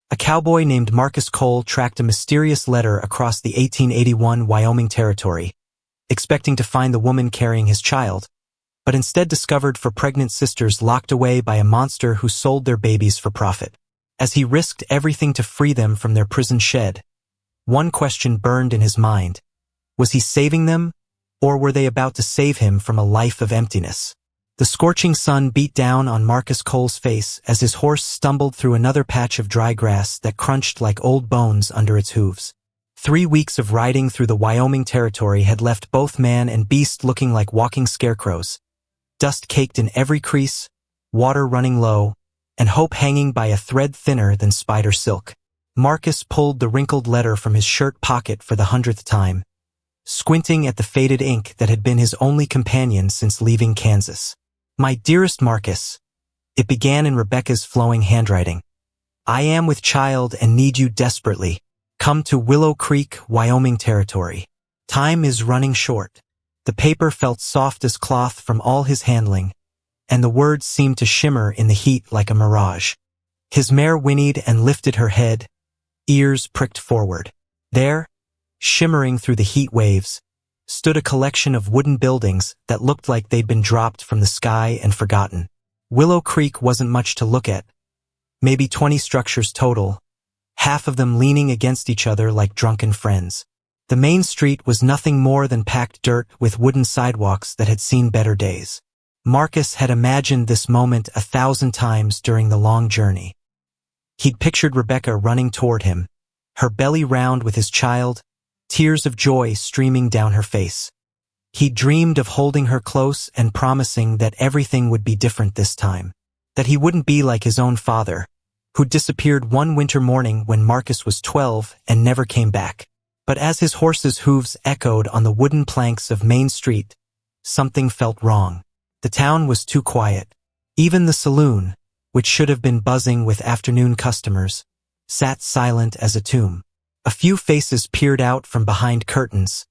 A cowboy named Marcus Cole tracked a mysterious letter across the 1881 Wyoming Territory, expecting to find the woman carrying his child, but instead discovered four pregnant sisters locked away by a monster who sold their babies for profit. As he risked everything to free them from their prison shed, one question burned in his mind. Was he saving them, or were they about to save him from a life of emptiness? The scorching sun beat down on Marcus Cole's face as his horse stumbled through another patch of dry grass that crunched like old bones under its hooves. 3 weeks of riding through the Wyoming Territory had left both man and beast looking like walking scarecrows, dust caked in every crease, water running low, and hope hanging by a thread thinner than spider silk. Marcus pulled the wrinkled letter from his shirt pocket for the 100th time, squinting at the faded ink that had been his only companion since leaving Kansas. "My dearest Marcus," it began in Rebecca's flowing handwriting. "I am with child and need you desperately. Come to Willow Creek, Wyoming Territory. Time is running short." The paper felt soft as cloth from all his handling, and the words seemed to shimmer in the heat like a mirage. His mare whinnied and lifted her head, ears pricked forward. There, shimmering through the heat waves, stood a collection of wooden buildings that looked like they'd been dropped from the sky and forgotten. Willow Creek wasn't much to look at. Maybe 20 structures total, half of them leaning against each other like drunken friends. The main street was nothing more than packed dirt with wooden sidewalks that had seen better days. Marcus had imagined this moment 1,000 times during the long journey. He'd pictured Rebecca running toward him, her belly round with his child, tears of joy streaming down her face. He dreamed of holding her close and promising that everything would be different this time, that he wouldn't be like his own father, who'd disappeared one winter morning when Marcus was 12 and never came back. But as his horse's hooves echoed on the wooden planks of Main Street, something felt wrong. The town was too quiet. Even the saloon, which should have been buzzing with afternoon customers, sat silent as a tomb. A few faces peered out from behind curtains,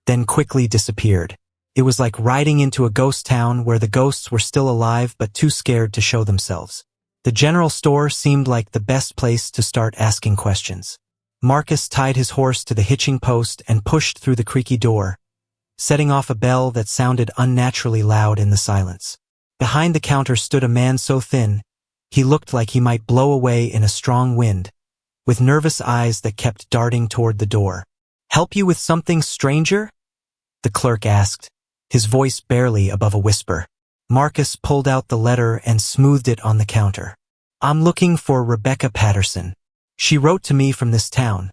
then quickly disappeared. It was like riding into a ghost town where the ghosts were still alive but too scared to show themselves. The general store seemed like the best place to start asking questions. Marcus tied his horse to the hitching post and pushed through the creaky door, setting off a bell that sounded unnaturally loud in the silence. Behind the counter stood a man so thin, he looked like he might blow away in a strong wind, with nervous eyes that kept darting toward the door. "Help you with something, stranger?" the clerk asked, his voice barely above a whisper. Marcus pulled out the letter and smoothed it on the counter. "I'm looking for Rebecca Patterson. She wrote to me from this town,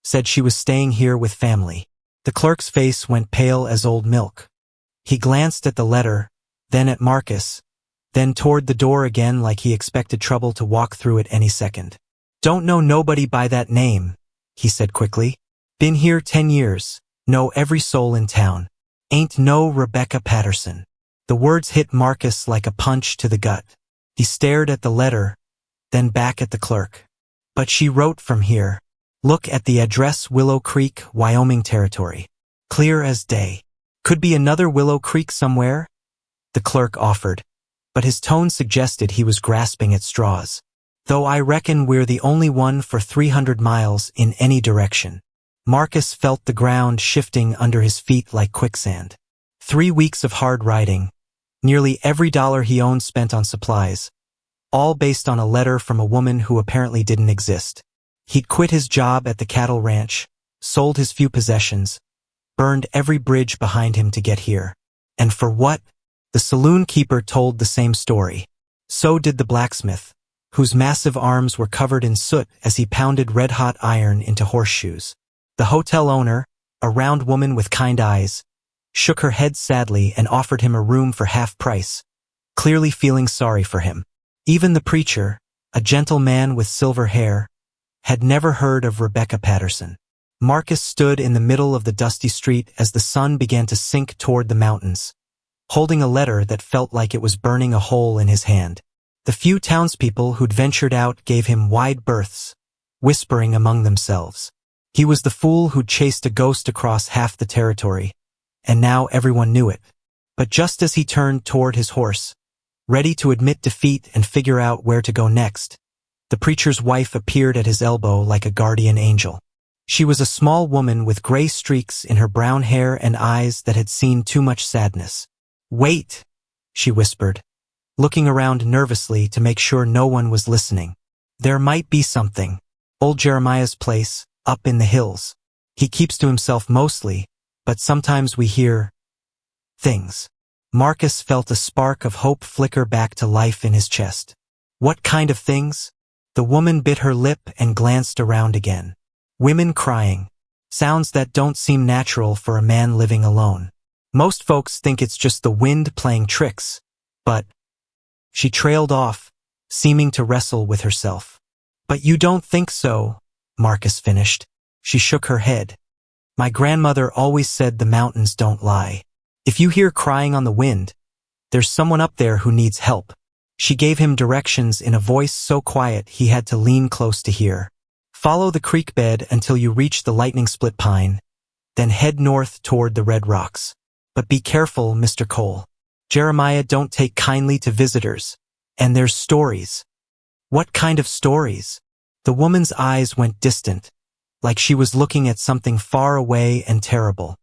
said she was staying here with family." The clerk's face went pale as old milk. He glanced at the letter, then at Marcus, then toward the door again like he expected trouble to walk through it any second. "Don't know nobody by that name," he said quickly. "Been here 10 years, know every soul in town. Ain't no Rebecca Patterson." The words hit Marcus like a punch to the gut. He stared at the letter, then back at the clerk. "But she wrote from here. Look at the address, Willow Creek, Wyoming Territory. Clear as day. Could be another Willow Creek somewhere," the clerk offered, but his tone suggested he was grasping at straws. "Though I reckon we're the only one for 300 miles in any direction." Marcus felt the ground shifting under his feet like quicksand. 3 weeks of hard riding, nearly every dollar he owned spent on supplies, all based on a letter from a woman who apparently didn't exist. He'd quit his job at the cattle ranch, sold his few possessions, burned every bridge behind him to get here. And for what? The saloon keeper told the same story. So did the blacksmith, whose massive arms were covered in soot as he pounded red-hot iron into horseshoes. The hotel owner, a round woman with kind eyes, shook her head sadly and offered him a room for half price, clearly feeling sorry for him. Even the preacher, a gentle man with silver hair, had never heard of Rebecca Patterson. Marcus stood in the middle of the dusty street as the sun began to sink toward the mountains, holding a letter that felt like it was burning a hole in his hand. The few townspeople who'd ventured out gave him wide berths, whispering among themselves. He was the fool who'd chased a ghost across half the territory, and now everyone knew it. But just as he turned toward his horse, ready to admit defeat and figure out where to go next, The preacher's wife appeared at his elbow like a guardian angel. She was a small woman with gray streaks in her brown hair and eyes that had seen too much sadness. "Wait," she whispered, looking around nervously to make sure no one was listening. "There might be something. Old Jeremiah's place, up in the hills. He keeps to himself mostly, but sometimes we hear things." Marcus felt a spark of hope flicker back to life in his chest. "What kind of things?" The woman bit her lip and glanced around again. "Women crying. Sounds that don't seem natural for a man living alone. Most folks think it's just the wind playing tricks, but—" She trailed off, seeming to wrestle with herself. "But you don't think so," Marcus finished. She shook her head. "My grandmother always said the mountains don't lie. If you hear crying on the wind, there's someone up there who needs help." She gave him directions in a voice so quiet he had to lean close to hear. "Follow the creek bed until you reach the lightning split pine, then head north toward the red rocks. But be careful, Mr. Cole. Jeremiah don't take kindly to visitors, and there's stories." "What kind of stories?" The woman's eyes went distant, like she was looking at something far away and terrible.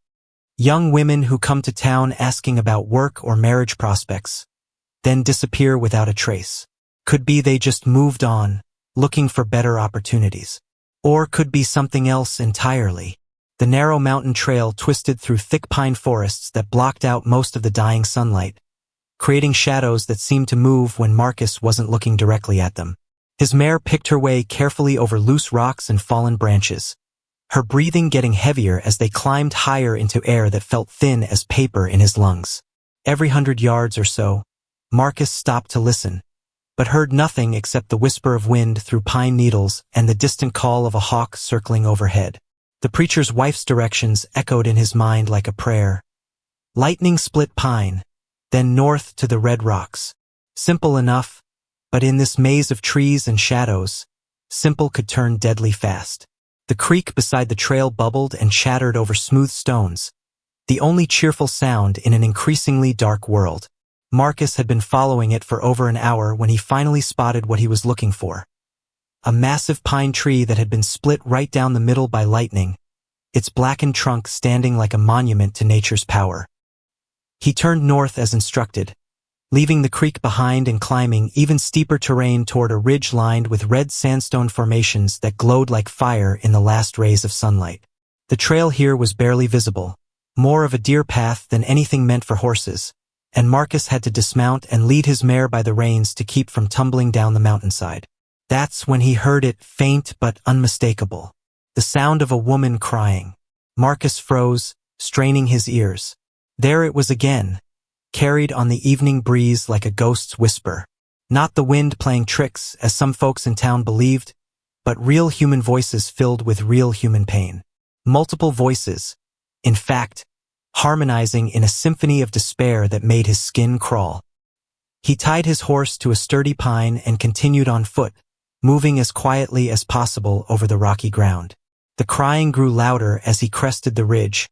"Young women who come to town asking about work or marriage prospects, then disappear without a trace. Could be they just moved on, looking for better opportunities. Or could be something else entirely." The narrow mountain trail twisted through thick pine forests that blocked out most of the dying sunlight, creating shadows that seemed to move when Marcus wasn't looking directly at them. His mare picked her way carefully over loose rocks and fallen branches, her breathing getting heavier as they climbed higher into air that felt thin as paper in his lungs. Every 100 yards or so, Marcus stopped to listen, but heard nothing except the whisper of wind through pine needles and the distant call of a hawk circling overhead. The preacher's wife's directions echoed in his mind like a prayer. Lightning split pine, then north to the red rocks. Simple enough, but in this maze of trees and shadows, simple could turn deadly fast. The creek beside the trail bubbled and chattered over smooth stones, the only cheerful sound in an increasingly dark world. Marcus had been following it for over an hour when he finally spotted what he was looking for. A massive pine tree that had been split right down the middle by lightning, its blackened trunk standing like a monument to nature's power. He turned north as instructed, leaving the creek behind and climbing even steeper terrain toward a ridge lined with red sandstone formations that glowed like fire in the last rays of sunlight. The trail here was barely visible, more of a deer path than anything meant for horses, and Marcus had to dismount and lead his mare by the reins to keep from tumbling down the mountainside. That's when he heard it, faint but unmistakable. The sound of a woman crying. Marcus froze, straining his ears. There it was again, carried on the evening breeze like a ghost's whisper. Not the wind playing tricks, as some folks in town believed, but real human voices filled with real human pain. Multiple voices, in fact, harmonizing in a symphony of despair that made his skin crawl. He tied his horse to a sturdy pine and continued on foot, moving as quietly as possible over the rocky ground. The crying grew louder as he crested the ridge,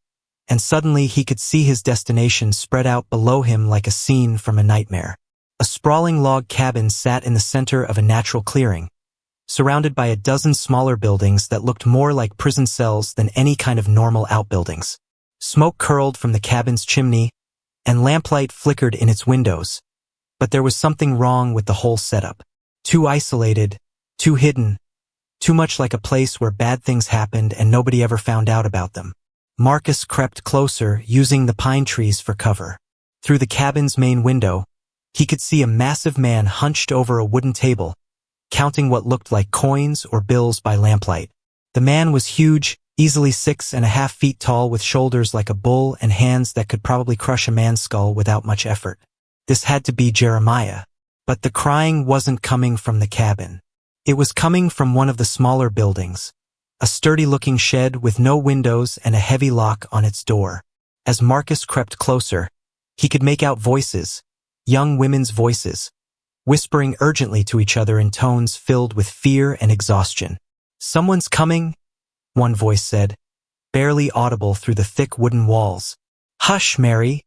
and suddenly he could see his destination spread out below him like a scene from a nightmare. A sprawling log cabin sat in the center of a natural clearing, surrounded by a dozen smaller buildings that looked more like prison cells than any kind of normal outbuildings. Smoke curled from the cabin's chimney, and lamplight flickered in its windows, but there was something wrong with the whole setup. Too isolated, too hidden, too much like a place where bad things happened and nobody ever found out about them. Marcus crept closer, using the pine trees for cover. Through the cabin's main window, he could see a massive man hunched over a wooden table, counting what looked like coins or bills by lamplight. The man was huge, easily 6.5 feet tall, with shoulders like a bull and hands that could probably crush a man's skull without much effort. This had to be Jeremiah. But the crying wasn't coming from the cabin. It was coming from one of the smaller buildings, a sturdy-looking shed with no windows and a heavy lock on its door. As Marcus crept closer, he could make out voices, young women's voices, whispering urgently to each other in tones filled with fear and exhaustion. "Someone's coming," one voice said, barely audible through the thick wooden walls. "Hush, Mary,"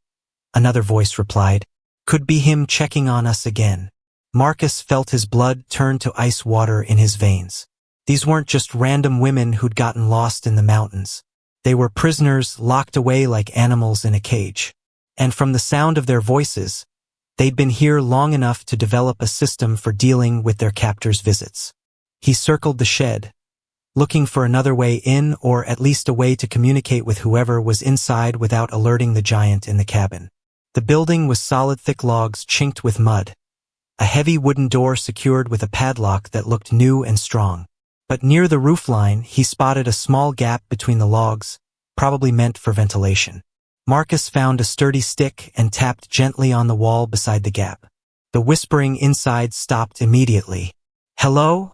another voice replied. "Could be him checking on us again." Marcus felt his blood turn to ice water in his veins. These weren't just random women who'd gotten lost in the mountains. They were prisoners locked away like animals in a cage. And from the sound of their voices, they'd been here long enough to develop a system for dealing with their captors' visits. He circled the shed, looking for another way in or at least a way to communicate with whoever was inside without alerting the giant in the cabin. The building was solid thick logs chinked with mud, a heavy wooden door secured with a padlock that looked new and strong. But near the roofline, he spotted a small gap between the logs, probably meant for ventilation. Marcus found a sturdy stick and tapped gently on the wall beside the gap. The whispering inside stopped immediately. "Hello?"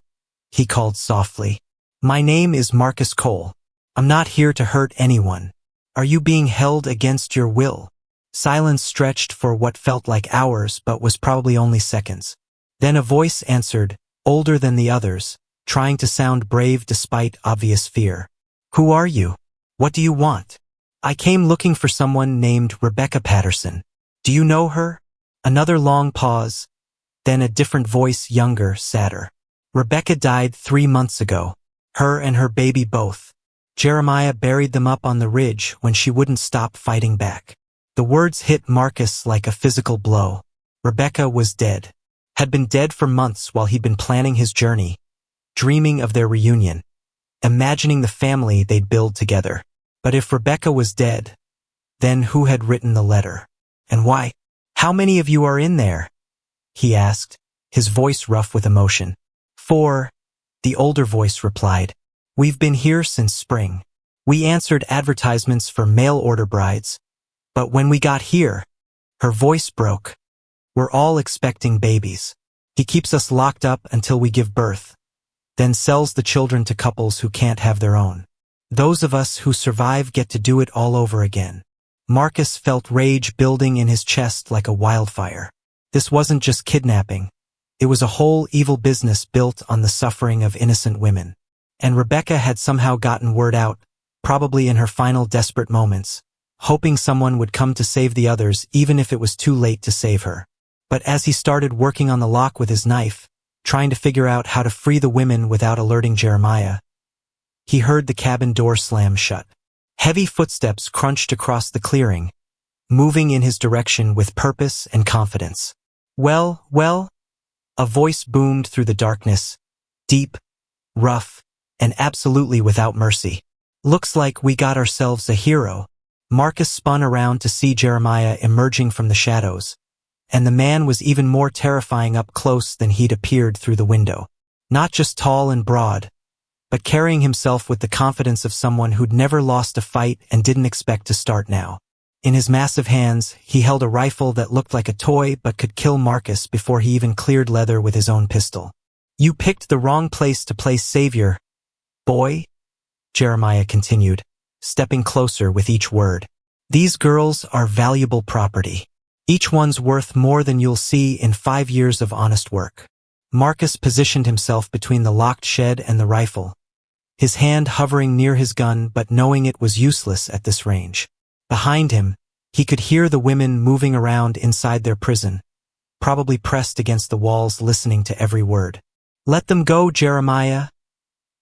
he called softly. "My name is Marcus Cole. I'm not here to hurt anyone. Are you being held against your will?" Silence stretched for what felt like hours but was probably only seconds. Then a voice answered, older than the others, trying to sound brave despite obvious fear. "Who are you? What do you want?" "I came looking for someone named Rebecca Patterson. Do you know her?" Another long pause, then a different voice, younger, sadder. "Rebecca died 3 months ago. Her and her baby both. Jeremiah buried them up on the ridge when she wouldn't stop fighting back." The words hit Marcus like a physical blow. Rebecca was dead. Had been dead for months while he'd been planning his journey, dreaming of their reunion, imagining the family they'd build together. But if Rebecca was dead, then who had written the letter? And why? "How many of you are in there?" he asked, his voice rough with emotion. "4, the older voice replied. "We've been here since spring. We answered advertisements for mail-order brides. But when we got here," her voice broke, "we're all expecting babies. He keeps us locked up until we give birth, then sells the children to couples who can't have their own. Those of us who survive get to do it all over again." Marcus felt rage building in his chest like a wildfire. This wasn't just kidnapping. It was a whole evil business built on the suffering of innocent women. And Rebecca had somehow gotten word out, probably in her final desperate moments, hoping someone would come to save the others even if it was too late to save her. But as he started working on the lock with his knife, trying to figure out how to free the women without alerting Jeremiah, he heard the cabin door slam shut. Heavy footsteps crunched across the clearing, moving in his direction with purpose and confidence. Well, a voice boomed through the darkness, deep, rough, and absolutely without mercy. "Looks like we got ourselves a hero." Marcus spun around to see Jeremiah emerging from the shadows, and the man was even more terrifying up close than he'd appeared through the window. Not just tall and broad, but carrying himself with the confidence of someone who'd never lost a fight and didn't expect to start now. In his massive hands, he held a rifle that looked like a toy but could kill Marcus before he even cleared leather with his own pistol. "You picked the wrong place to play savior, boy," Jeremiah continued, stepping closer with each word. "These girls are valuable property. Each one's worth more than you'll see in 5 years of honest work." Marcus positioned himself between the locked shed and the rifle, his hand hovering near his gun but knowing it was useless at this range. Behind him, he could hear the women moving around inside their prison, probably pressed against the walls listening to every word. "Let them go, Jeremiah,"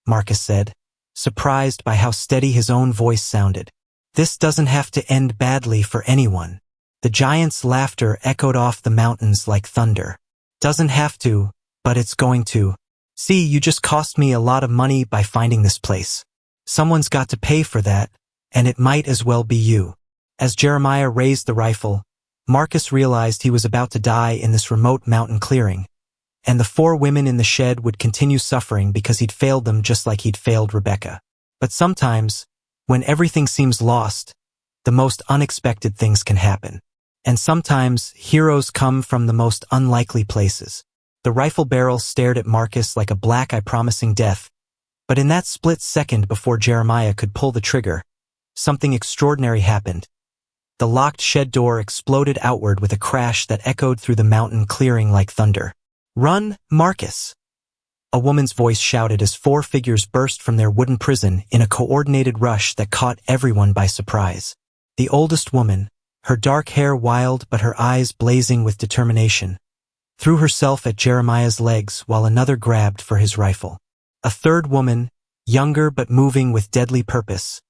Marcus said, surprised by how steady his own voice sounded. "This doesn't have to end badly for anyone." The giant's laughter echoed off the mountains like thunder. "Doesn't have to, but it's going to. See, you just cost me a lot of money by finding this place. Someone's got to pay for that, and it might as well be you." As Jeremiah raised the rifle, Marcus realized he was about to die in this remote mountain clearing, and the 4 women in the shed would continue suffering because he'd failed them just like he'd failed Rebecca. But sometimes, when everything seems lost, the most unexpected things can happen. And sometimes, heroes come from the most unlikely places. The rifle barrel stared at Marcus like a black eye promising death, but in that split second before Jeremiah could pull the trigger, something extraordinary happened. The locked shed door exploded outward with a crash that echoed through the mountain clearing like thunder. "Run, Marcus!" A woman's voice shouted as 4 figures burst from their wooden prison in a coordinated rush that caught everyone by surprise. The oldest woman, her dark hair wild but her eyes blazing with determination, threw herself at Jeremiah's legs while another grabbed for his rifle. A third woman, younger but moving with deadly purpose,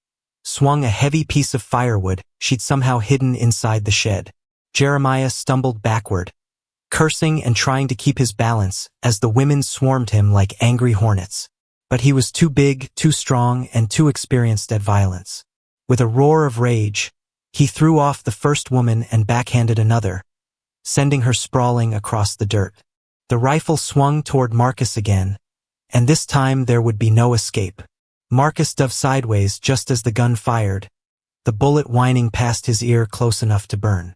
swung a heavy piece of firewood she'd somehow hidden inside the shed. Jeremiah stumbled backward, cursing and trying to keep his balance as the women swarmed him like angry hornets. But he was too big, too strong, and too experienced at violence. With a roar of rage, he threw off the first woman and backhanded another, sending her sprawling across the dirt. The rifle swung toward Marcus again, and this time there would be no escape. Marcus dove sideways just as the gun fired, the bullet whining past his ear close enough to burn.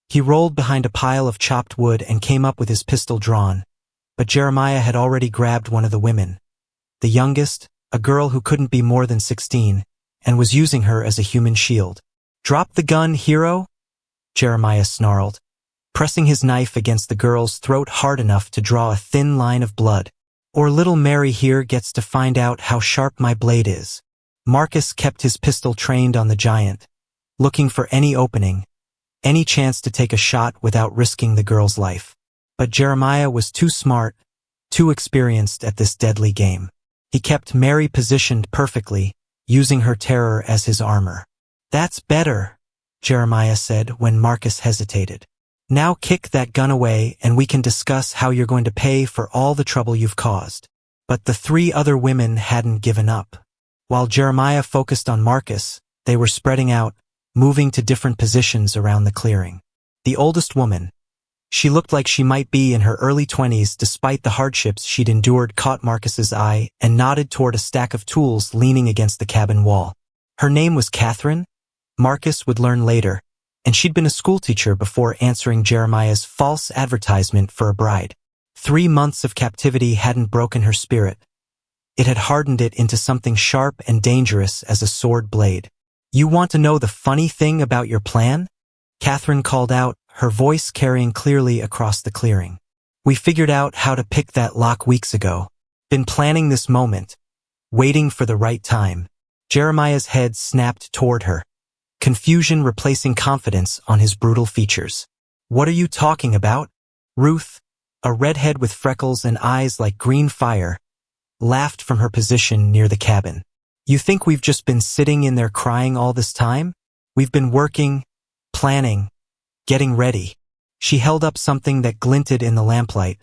He rolled behind a pile of chopped wood and came up with his pistol drawn, but Jeremiah had already grabbed one of the women, the youngest, a girl who couldn't be more than 16, and was using her as a human shield. "Drop the gun, hero," Jeremiah snarled, pressing his knife against the girl's throat hard enough to draw a thin line of blood. "Or little Mary here gets to find out how sharp my blade is." Marcus kept his pistol trained on the giant, looking for any opening, any chance to take a shot without risking the girl's life. But Jeremiah was too smart, too experienced at this deadly game. He kept Mary positioned perfectly, using her terror as his armor. "That's better," Jeremiah said when Marcus hesitated. "Now kick that gun away and we can discuss how you're going to pay for all the trouble you've caused." But the three other women hadn't given up. While Jeremiah focused on Marcus, they were spreading out, moving to different positions around the clearing. The oldest woman, she looked like she might be in her early 20s despite the hardships she'd endured, caught Marcus's eye and nodded toward a stack of tools leaning against the cabin wall. Her name was Catherine, Marcus would learn later, and she'd been a schoolteacher before answering Jeremiah's false advertisement for a bride. 3 months of captivity hadn't broken her spirit. It had hardened it into something sharp and dangerous as a sword blade. "You want to know the funny thing about your plan?" Catherine called out, her voice carrying clearly across the clearing. "We figured out how to pick that lock weeks ago. Been planning this moment, waiting for the right time." Jeremiah's head snapped toward her, confusion replacing confidence on his brutal features. "What are you talking about?" Ruth, a redhead with freckles and eyes like green fire, laughed from her position near the cabin. "You think we've just been sitting in there crying all this time? We've been working, planning, getting ready." She held up something that glinted in the lamplight,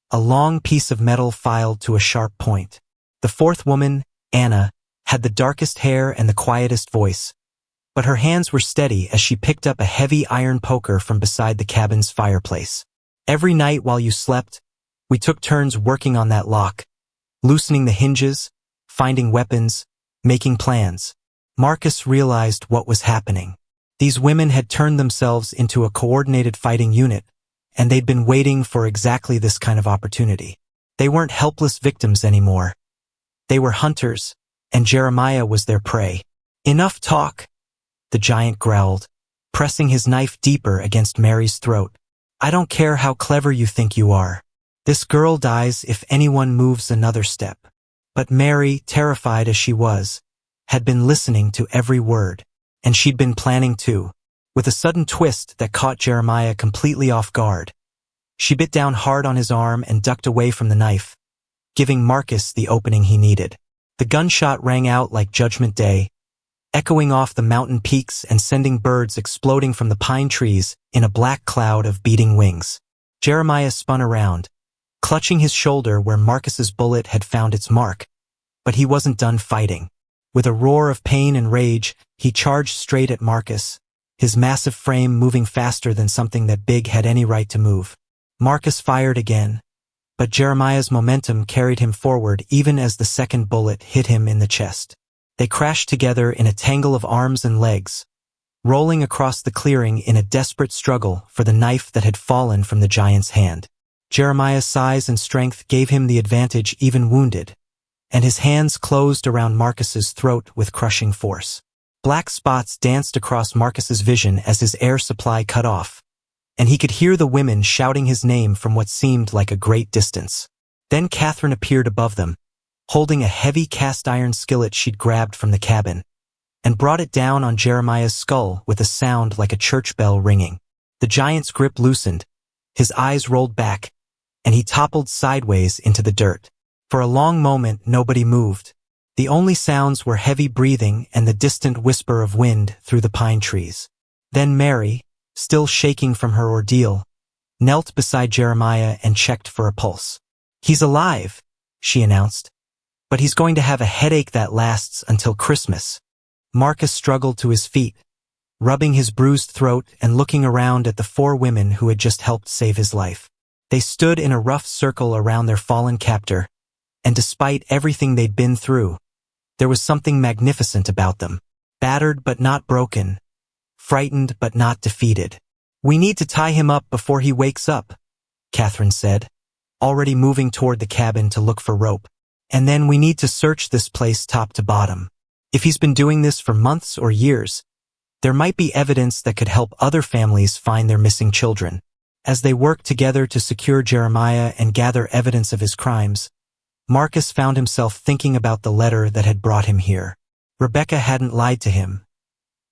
a long piece of metal filed to a sharp point. The fourth woman, Anna, had the darkest hair and the quietest voice, but her hands were steady as she picked up a heavy iron poker from beside the cabin's fireplace. "Every night while you slept, we took turns working on that lock, loosening the hinges, finding weapons, making plans." Marcus realized what was happening. These women had turned themselves into a coordinated fighting unit, and they'd been waiting for exactly this kind of opportunity. They weren't helpless victims anymore. They were hunters, and Jeremiah was their prey. "Enough talk," the giant growled, pressing his knife deeper against Mary's throat. "I don't care how clever you think you are. This girl dies if anyone moves another step." But Mary, terrified as she was, had been listening to every word, and she'd been planning too. With a sudden twist that caught Jeremiah completely off guard, she bit down hard on his arm and ducked away from the knife, giving Marcus the opening he needed. The gunshot rang out like Judgment Day, echoing off the mountain peaks and sending birds exploding from the pine trees in a black cloud of beating wings. Jeremiah spun around, clutching his shoulder where Marcus's bullet had found its mark, but he wasn't done fighting. With a roar of pain and rage, he charged straight at Marcus, his massive frame moving faster than something that big had any right to move. Marcus fired again, but Jeremiah's momentum carried him forward even as the second bullet hit him in the chest. They crashed together in a tangle of arms and legs, rolling across the clearing in a desperate struggle for the knife that had fallen from the giant's hand. Jeremiah's size and strength gave him the advantage even wounded, and his hands closed around Marcus's throat with crushing force. Black spots danced across Marcus's vision as his air supply cut off, and he could hear the women shouting his name from what seemed like a great distance. Then Catherine appeared above them, holding a heavy cast-iron skillet she'd grabbed from the cabin, and brought it down on Jeremiah's skull with a sound like a church bell ringing. The giant's grip loosened, His eyes rolled back, and he toppled sideways into the dirt. For a long moment, nobody moved. The only sounds were heavy breathing and the distant whisper of wind through the pine trees. Then Mary, still shaking from her ordeal, knelt beside Jeremiah and checked for a pulse. "He's alive," she announced, "but he's going to have a headache that lasts until Christmas." Marcus struggled to his feet, rubbing his bruised throat and looking around at the four women who had just helped save his life. They stood in a rough circle around their fallen captor, and despite everything they'd been through, there was something magnificent about them. Battered but not broken, frightened but not defeated. "We need to tie him up before he wakes up," Catherine said, already moving toward the cabin to look for rope. "And then we need to search this place top to bottom. If he's been doing this for months or years, there might be evidence that could help other families find their missing children." As they worked together to secure Jeremiah and gather evidence of his crimes, Marcus found himself thinking about the letter that had brought him here. Rebecca hadn't lied to him.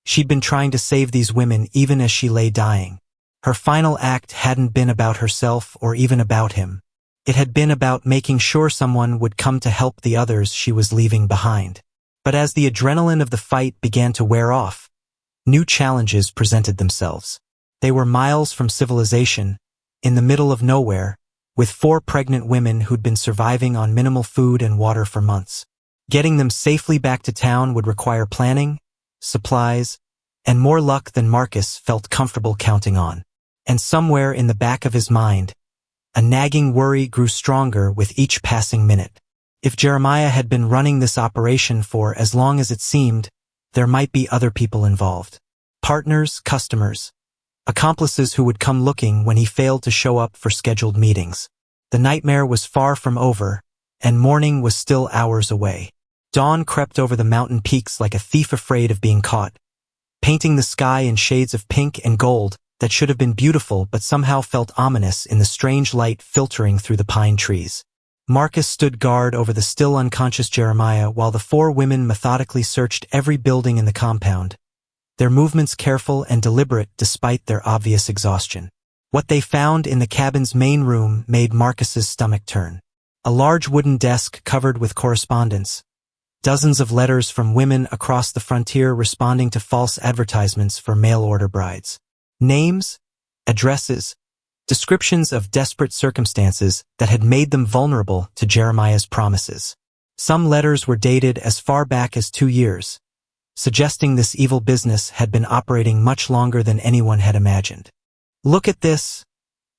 She'd been trying to save these women even as she lay dying. Her final act hadn't been about herself or even about him. It had been about making sure someone would come to help the others she was leaving behind. But as the adrenaline of the fight began to wear off, new challenges presented themselves. They were miles from civilization, in the middle of nowhere, with four pregnant women who'd been surviving on minimal food and water for months. Getting them safely back to town would require planning, supplies, and more luck than Marcus felt comfortable counting on. And somewhere in the back of his mind, a nagging worry grew stronger with each passing minute. If Jeremiah had been running this operation for as long as it seemed, there might be other people involved. Partners, customers, accomplices who would come looking when he failed to show up for scheduled meetings. The nightmare was far from over, and morning was still hours away. Dawn crept over the mountain peaks like a thief afraid of being caught, painting the sky in shades of pink and gold that should have been beautiful but somehow felt ominous in the strange light filtering through the pine trees. Marcus stood guard over the still unconscious Jeremiah while the four women methodically searched every building in the compound, their movements careful and deliberate despite their obvious exhaustion. What they found in the cabin's main room made Marcus's stomach turn. A large wooden desk covered with correspondence, dozens of letters from women across the frontier responding to false advertisements for mail-order brides. Names, addresses, descriptions of desperate circumstances that had made them vulnerable to Jeremiah's promises. Some letters were dated as far back as 2 years, suggesting this evil business had been operating much longer than anyone had imagined. "Look at this,"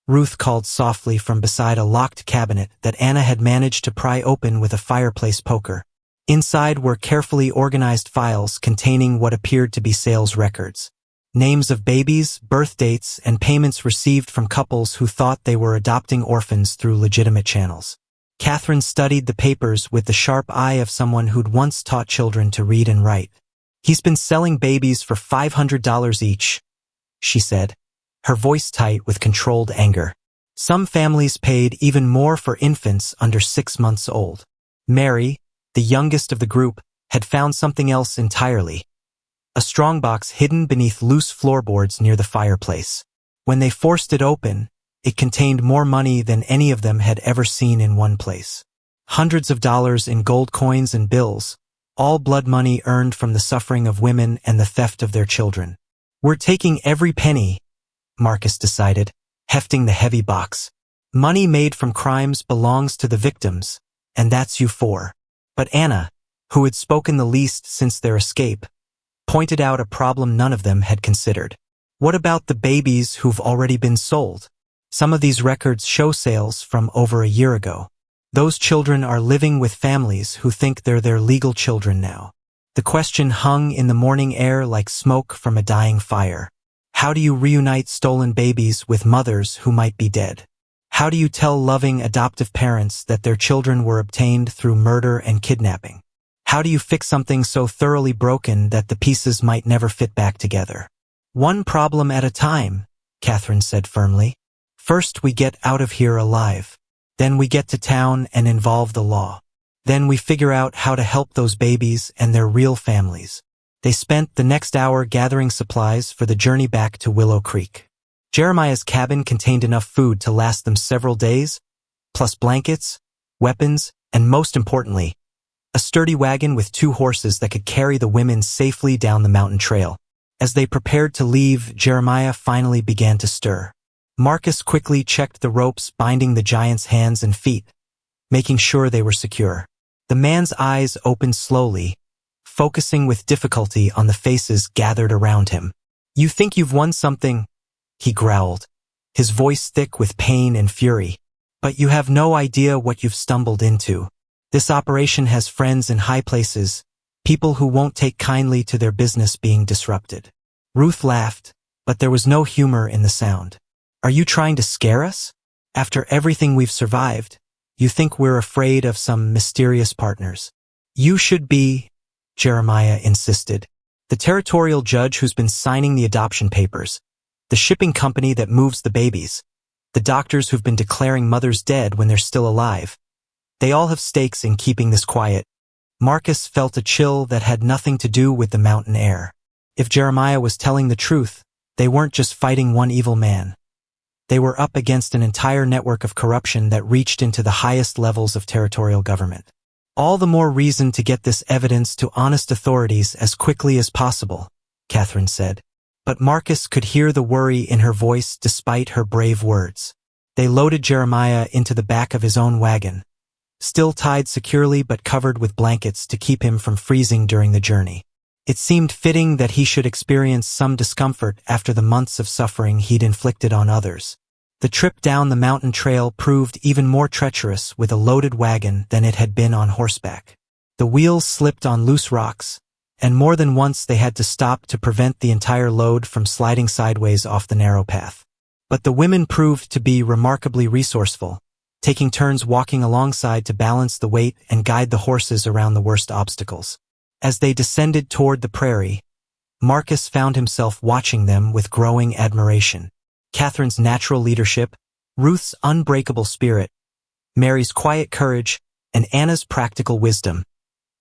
Ruth called softly from beside a locked cabinet that Anna had managed to pry open with a fireplace poker. Inside were carefully organized files containing what appeared to be sales records. Names of babies, birth dates, and payments received from couples who thought they were adopting orphans through legitimate channels. Catherine studied the papers with the sharp eye of someone who'd once taught children to read and write. "He's been selling babies for $500 each," she said, her voice tight with controlled anger. Some families paid even more for infants under 6 months old. Mary, the youngest of the group, had found something else entirely. A strongbox hidden beneath loose floorboards near the fireplace. When they forced it open, it contained more money than any of them had ever seen in one place. Hundreds of dollars in gold coins and bills, all blood money earned from the suffering of women and the theft of their children. "We're taking every penny," Marcus decided, hefting the heavy box. "Money made from crimes belongs to the victims, and that's you four." But Anna, who had spoken the least since their escape, pointed out a problem none of them had considered. "What about the babies who've already been sold? Some of these records show sales from over a year ago. Those children are living with families who think they're their legal children now." The question hung in the morning air like smoke from a dying fire. How do you reunite stolen babies with mothers who might be dead? How do you tell loving adoptive parents that their children were obtained through murder and kidnapping? How do you fix something so thoroughly broken that the pieces might never fit back together? "One problem at a time," Catherine said firmly. "First we get out of here alive. Then we get to town and involve the law. Then we figure out how to help those babies and their real families." They spent the next hour gathering supplies for the journey back to Willow Creek. Jeremiah's cabin contained enough food to last them several days, plus blankets, weapons, and most importantly, a sturdy wagon with 2 horses that could carry the women safely down the mountain trail. As they prepared to leave, Jeremiah finally began to stir. Marcus quickly checked the ropes binding the giant's hands and feet, making sure they were secure. The man's eyes opened slowly, focusing with difficulty on the faces gathered around him. "You think you've won something?" he growled, his voice thick with pain and fury. "But you have no idea what you've stumbled into. This operation has friends in high places, people who won't take kindly to their business being disrupted." Ruth laughed, but there was no humor in the sound. "Are you trying to scare us? After everything we've survived, you think we're afraid of some mysterious partners?" "You should be," Jeremiah insisted. "The territorial judge who's been signing the adoption papers, the shipping company that moves the babies, the doctors who've been declaring mothers dead when they're still alive. They all have stakes in keeping this quiet." Marcus felt a chill that had nothing to do with the mountain air. If Jeremiah was telling the truth, they weren't just fighting one evil man. They were up against an entire network of corruption that reached into the highest levels of territorial government. "All the more reason to get this evidence to honest authorities as quickly as possible," Catherine said. But Marcus could hear the worry in her voice despite her brave words. They loaded Jeremiah into the back of his own wagon, still tied securely but covered with blankets to keep him from freezing during the journey. It seemed fitting that he should experience some discomfort after the months of suffering he'd inflicted on others. The trip down the mountain trail proved even more treacherous with a loaded wagon than it had been on horseback. The wheels slipped on loose rocks, and more than once they had to stop to prevent the entire load from sliding sideways off the narrow path. But the women proved to be remarkably resourceful, taking turns walking alongside to balance the weight and guide the horses around the worst obstacles. As they descended toward the prairie, Marcus found himself watching them with growing admiration. Catherine's natural leadership, Ruth's unbreakable spirit, Mary's quiet courage, and Anna's practical wisdom.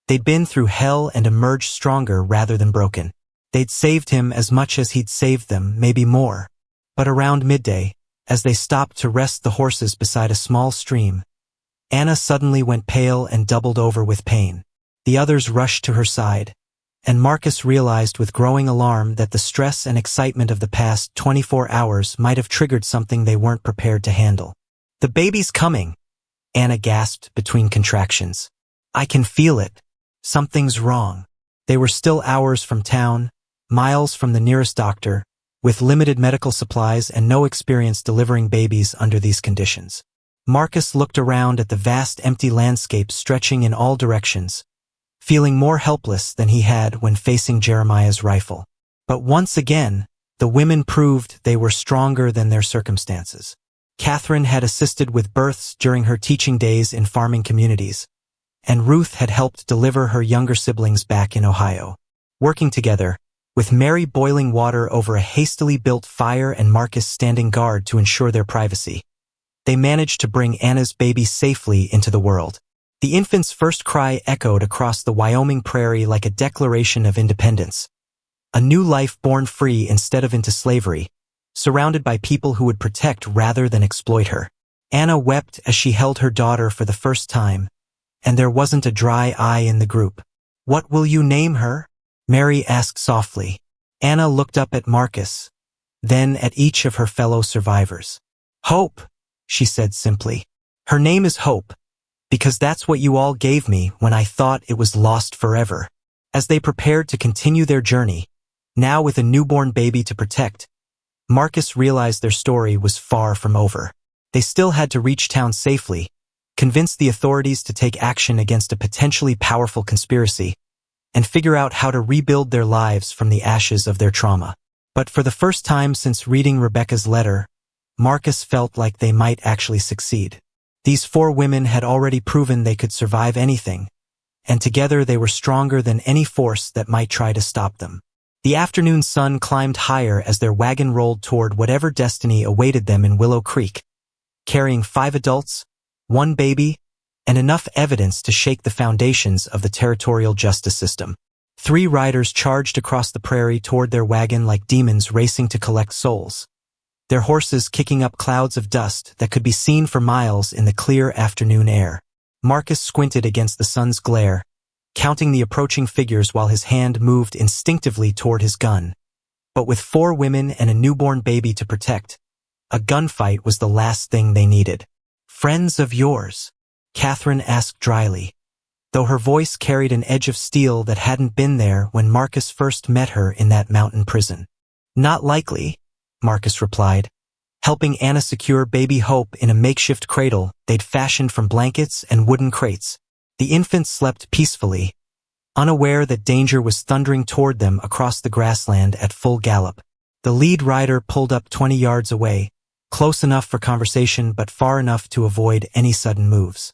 They'd been through hell and emerged stronger rather than broken. They'd saved him as much as he'd saved them, maybe more. But around midday, as they stopped to rest the horses beside a small stream, Anna suddenly went pale and doubled over with pain. The others rushed to her side, and Marcus realized with growing alarm that the stress and excitement of the past 24 hours might have triggered something they weren't prepared to handle. "The baby's coming," Anna gasped between contractions. "I can feel it. Something's wrong." They were still hours from town, miles from the nearest doctor, with limited medical supplies and no experience delivering babies under these conditions. Marcus looked around at the vast empty landscape stretching in all directions, feeling more helpless than he had when facing Jeremiah's rifle. But once again, the women proved they were stronger than their circumstances. Catherine had assisted with births during her teaching days in farming communities, and Ruth had helped deliver her younger siblings back in Ohio. Working together, with Mary boiling water over a hastily built fire and Marcus standing guard to ensure their privacy, they managed to bring Anna's baby safely into the world. The infant's first cry echoed across the Wyoming prairie like a declaration of independence. A new life born free instead of into slavery, surrounded by people who would protect rather than exploit her. Anna wept as she held her daughter for the first time, and there wasn't a dry eye in the group. "What will you name her?" Mary asked softly. Anna looked up at Marcus, then at each of her fellow survivors. "Hope," she said simply. "Her name is Hope, because that's what you all gave me when I thought it was lost forever." As they prepared to continue their journey, now with a newborn baby to protect, Marcus realized their story was far from over. They still had to reach town safely, convince the authorities to take action against a potentially powerful conspiracy, and figure out how to rebuild their lives from the ashes of their trauma. But for the first time since reading Rebecca's letter, Marcus felt like they might actually succeed. These 4 women had already proven they could survive anything, and together they were stronger than any force that might try to stop them. The afternoon sun climbed higher as their wagon rolled toward whatever destiny awaited them in Willow Creek, carrying 5 adults, 1 baby, and enough evidence to shake the foundations of the territorial justice system. 3 riders charged across the prairie toward their wagon like demons racing to collect souls. their horses kicking up clouds of dust that could be seen for miles in the clear afternoon air. Marcus squinted against the sun's glare, counting the approaching figures while his hand moved instinctively toward his gun. But with 4 women and a newborn baby to protect, a gunfight was the last thing they needed. "Friends of yours?" Catherine asked dryly, though her voice carried an edge of steel that hadn't been there when Marcus first met her in that mountain prison. "Not likely," Marcus replied, helping Anna secure baby Hope in a makeshift cradle they'd fashioned from blankets and wooden crates. The infant slept peacefully, unaware that danger was thundering toward them across the grassland at full gallop. The lead rider pulled up 20 yards away, close enough for conversation but far enough to avoid any sudden moves.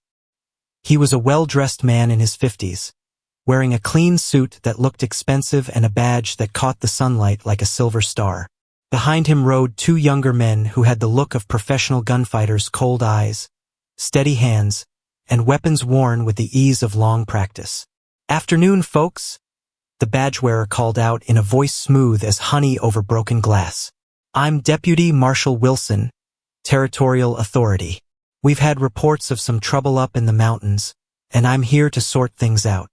He was a well-dressed man in his 50s, wearing a clean suit that looked expensive and a badge that caught the sunlight like a silver star. Behind him rode 2 younger men who had the look of professional gunfighters, cold eyes, steady hands, and weapons worn with the ease of long practice. "Afternoon, folks," the badge-wearer called out in a voice smooth as honey over broken glass. "I'm Deputy Marshal Wilson, Territorial Authority. We've had reports of some trouble up in the mountains, and I'm here to sort things out."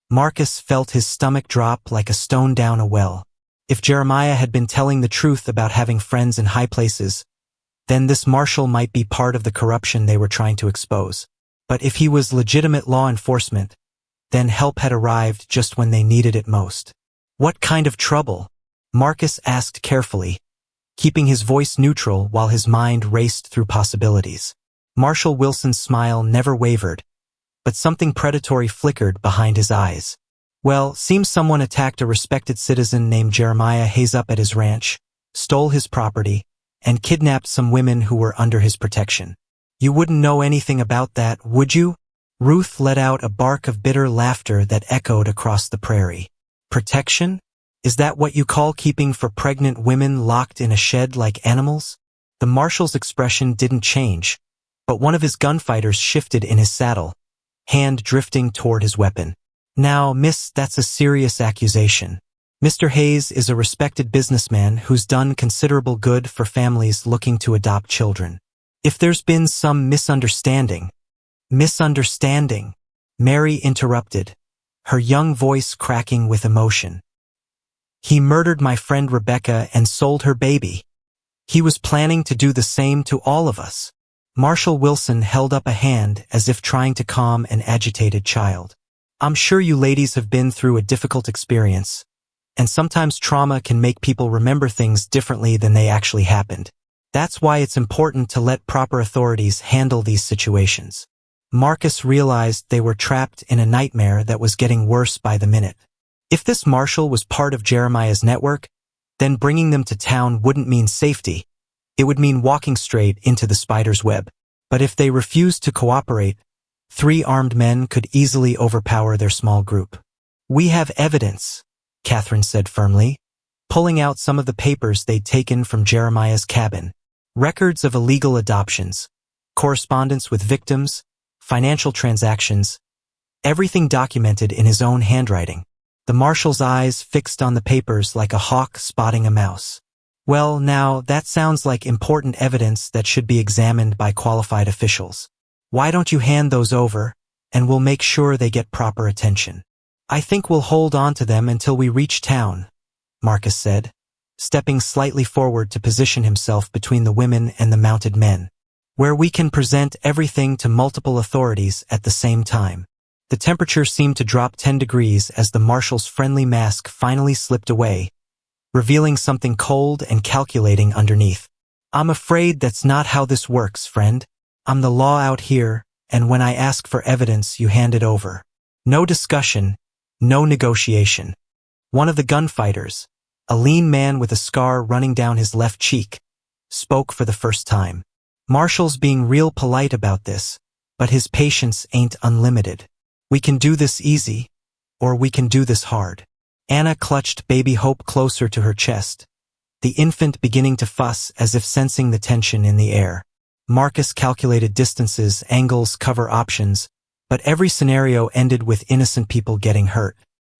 Marcus felt his stomach drop like a stone down a well. If Jeremiah had been telling the truth about having friends in high places, then this marshal might be part of the corruption they were trying to expose. But if he was legitimate law enforcement, then help had arrived just when they needed it most. "What kind of trouble?" Marcus asked carefully, keeping his voice neutral while his mind raced through possibilities. Marshal Wilson's smile never wavered, but something predatory flickered behind his eyes. "Well, seems someone attacked a respected citizen named Jeremiah Hayes up at his ranch, stole his property, and kidnapped some women who were under his protection. You wouldn't know anything about that, would you?" Ruth let out a bark of bitter laughter that echoed across the prairie. "Protection? Is that what you call keeping for pregnant women locked in a shed like animals?" The marshal's expression didn't change, but one of his gunfighters shifted in his saddle, hand drifting toward his weapon. "Now, miss, that's a serious accusation. Mr. Hayes is a respected businessman who's done considerable good for families looking to adopt children. If there's been some misunderstanding..." "Misunderstanding," Mary interrupted, her young voice cracking with emotion. "He murdered my friend Rebecca and sold her baby. He was planning to do the same to all of us." Marshal Wilson held up a hand as if trying to calm an agitated child. "I'm sure you ladies have been through a difficult experience, and sometimes trauma can make people remember things differently than they actually happened. That's why it's important to let proper authorities handle these situations." Marcus realized they were trapped in a nightmare that was getting worse by the minute. If this marshal was part of Jeremiah's network, then bringing them to town wouldn't mean safety. It would mean walking straight into the spider's web. But if they refused to cooperate, 3 armed men could easily overpower their small group. "We have evidence," Catherine said firmly, pulling out some of the papers they'd taken from Jeremiah's cabin. Records of illegal adoptions, correspondence with victims, financial transactions, everything documented in his own handwriting. The marshal's eyes fixed on the papers like a hawk spotting a mouse. "Well, now, that sounds like important evidence that should be examined by qualified officials. Why don't you hand those over, and we'll make sure they get proper attention." "I think we'll hold on to them until we reach town," Marcus said, stepping slightly forward to position himself between the women and the mounted men, "where we can present everything to multiple authorities at the same time." The temperature seemed to drop 10 degrees as the marshal's friendly mask finally slipped away, revealing something cold and calculating underneath. "I'm afraid that's not how this works, friend. I'm the law out here, and when I ask for evidence, you hand it over. No discussion, no negotiation." One of the gunfighters, a lean man with a scar running down his left cheek, spoke for the first time. "Marshall's being real polite about this, but his patience ain't unlimited. We can do this easy, or we can do this hard." Anna clutched baby Hope closer to her chest, the infant beginning to fuss as if sensing the tension in the air. Marcus calculated distances, angles, cover options, but every scenario ended with innocent people getting hurt.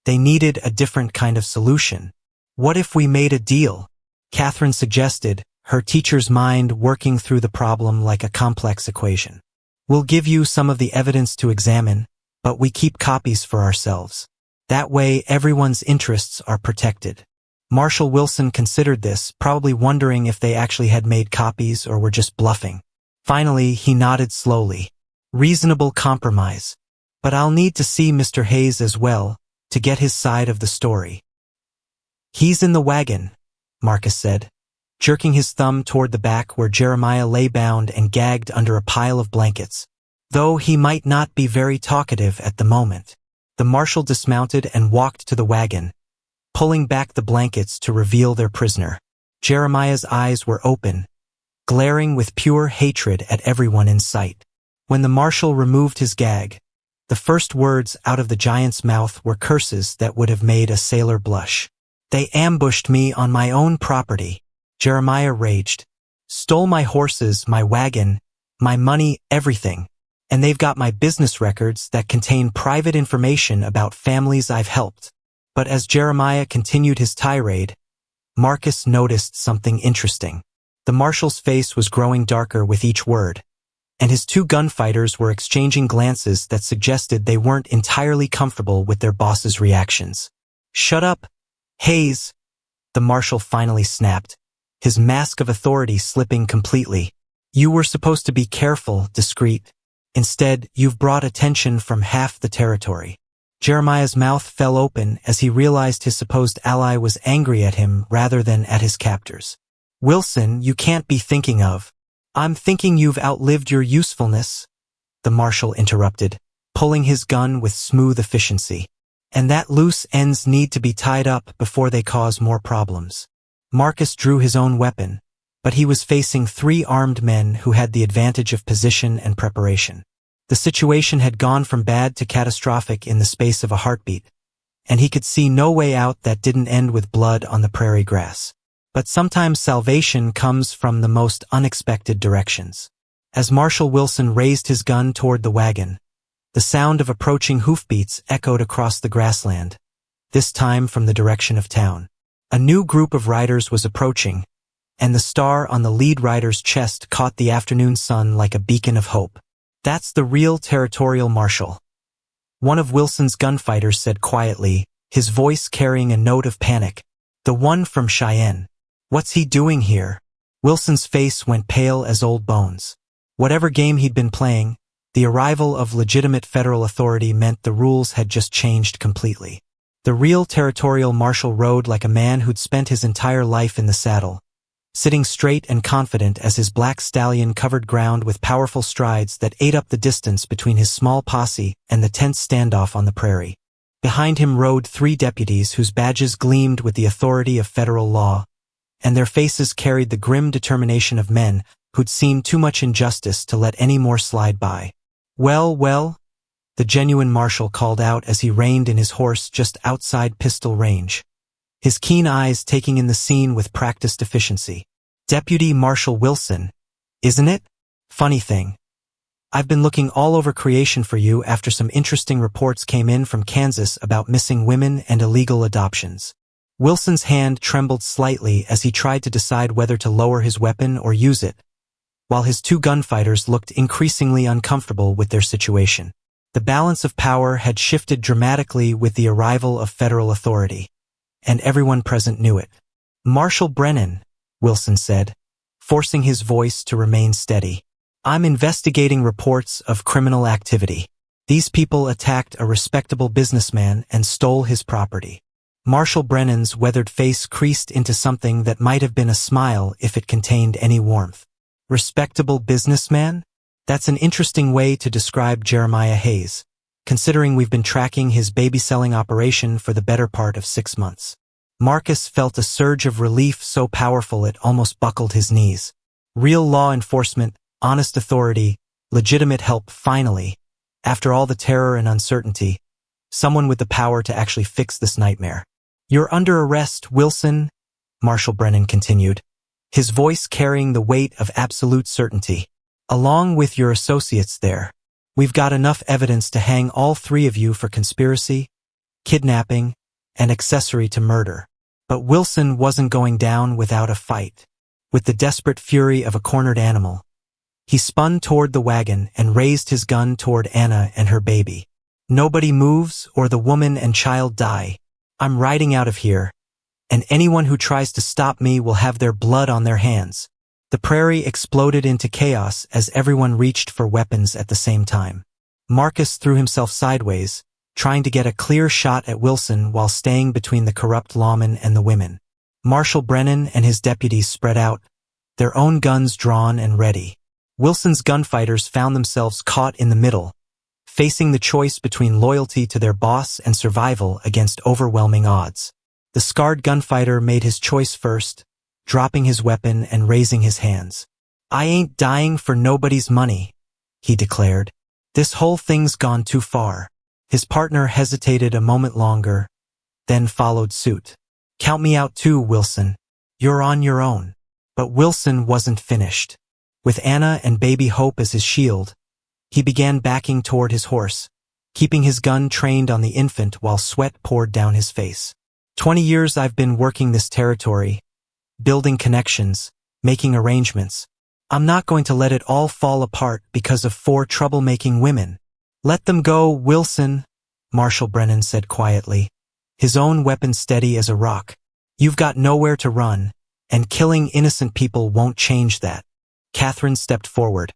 They needed a different kind of solution. "What if we made a deal?" Catherine suggested, her teacher's mind working through the problem like a complex equation. We'll give you some of the evidence to examine, but we keep copies for ourselves. That way, everyone's interests are protected. Marshall Wilson considered this, probably wondering if they actually had made copies or were just bluffing. Finally, he nodded slowly. Reasonable compromise. But I'll need to see Mr. Hayes as well, to get his side of the story. He's in the wagon, Marcus said, jerking his thumb toward the back where Jeremiah lay bound and gagged under a pile of blankets. Though he might not be very talkative at the moment. The marshal dismounted and walked to the wagon, pulling back the blankets to reveal their prisoner. Jeremiah's eyes were open, glaring with pure hatred at everyone in sight. When the marshal removed his gag, the first words out of the giant's mouth were curses that would have made a sailor blush. They ambushed me on my own property, Jeremiah raged. Stole my horses, my wagon, my money, everything. And they've got my business records that contain private information about families I've helped. But as Jeremiah continued his tirade, Marcus noticed something interesting. The marshal's face was growing darker with each word, and his two gunfighters were exchanging glances that suggested they weren't entirely comfortable with their boss's reactions. "Shut up, Hayes," the marshal finally snapped, his mask of authority slipping completely. "You were supposed to be careful, discreet. Instead, you've brought attention from half the territory." Jeremiah's mouth fell open as he realized his supposed ally was angry at him rather than at his captors. "Wilson, you can't be thinking of. I'm thinking you've outlived your usefulness," the marshal interrupted, pulling his gun with smooth efficiency. "And that loose ends need to be tied up before they cause more problems." Marcus drew his own weapon, but he was facing 3 armed men who had the advantage of position and preparation. The situation had gone from bad to catastrophic in the space of a heartbeat, and he could see no way out that didn't end with blood on the prairie grass. But sometimes salvation comes from the most unexpected directions. As Marshal Wilson raised his gun toward the wagon, the sound of approaching hoofbeats echoed across the grassland, this time from the direction of town. A new group of riders was approaching, and the star on the lead rider's chest caught the afternoon sun like a beacon of hope. "That's the real territorial marshal," one of Wilson's gunfighters said quietly, his voice carrying a note of panic. "The one from Cheyenne. What's he doing here?" Wilson's face went pale as old bones. Whatever game he'd been playing, the arrival of legitimate federal authority meant the rules had just changed completely. The real territorial marshal rode like a man who'd spent his entire life in the saddle, sitting straight and confident as his black stallion covered ground with powerful strides that ate up the distance between his small posse and the tense standoff on the prairie. Behind him rode 3 deputies whose badges gleamed with the authority of federal law, and their faces carried the grim determination of men who'd seen too much injustice to let any more slide by. "Well, well," the genuine marshal called out as he reined in his horse just outside pistol range, his keen eyes taking in the scene with practiced efficiency. "Deputy Marshal Wilson, isn't it? Funny thing. I've been looking all over creation for you after some interesting reports came in from Kansas about missing women and illegal adoptions." Wilson's hand trembled slightly as he tried to decide whether to lower his weapon or use it, while his 2 gunfighters looked increasingly uncomfortable with their situation. The balance of power had shifted dramatically with the arrival of federal authority, and everyone present knew it. "Marshal Brennan," Wilson said, forcing his voice to remain steady. "I'm investigating reports of criminal activity. These people attacked a respectable businessman and stole his property." Marshal Brennan's weathered face creased into something that might have been a smile if it contained any warmth. "Respectable businessman? That's an interesting way to describe Jeremiah Hayes, considering we've been tracking his baby-selling operation for the better part of 6 months. Marcus felt a surge of relief so powerful it almost buckled his knees. Real law enforcement, honest authority, legitimate help finally, after all the terror and uncertainty, someone with the power to actually fix this nightmare. "You're under arrest, Wilson," Marshal Brennan continued, his voice carrying the weight of absolute certainty. "Along with your associates there. We've got enough evidence to hang all 3 of you for conspiracy, kidnapping, and accessory to murder." But Wilson wasn't going down without a fight. with the desperate fury of a cornered animal. He spun toward the wagon and raised his gun toward Anna and her baby. Nobody moves or the woman and child die. I'm riding out of here, and anyone who tries to stop me will have their blood on their hands. The prairie exploded into chaos as everyone reached for weapons at the same time. Marcus threw himself sideways, trying to get a clear shot at Wilson while staying between the corrupt lawmen and the women. Marshal Brennan and his deputies spread out, their own guns drawn and ready. Wilson's gunfighters found themselves caught in the middle, facing the choice between loyalty to their boss and survival against overwhelming odds. The scarred gunfighter made his choice first, dropping his weapon and raising his hands. "I ain't dying for nobody's money," he declared. "This whole thing's gone too far." His partner hesitated a moment longer, then followed suit. "Count me out too, Wilson. You're on your own." But Wilson wasn't finished. With Anna and baby Hope as his shield, he began backing toward his horse, keeping his gun trained on the infant while sweat poured down his face. 20 years I've been working this territory, building connections, making arrangements. I'm not going to let it all fall apart because of 4 troublemaking women. "Let them go, Wilson," Marshal Brennan said quietly, his own weapon steady as a rock. "You've got nowhere to run, and killing innocent people won't change that." Catherine stepped forward,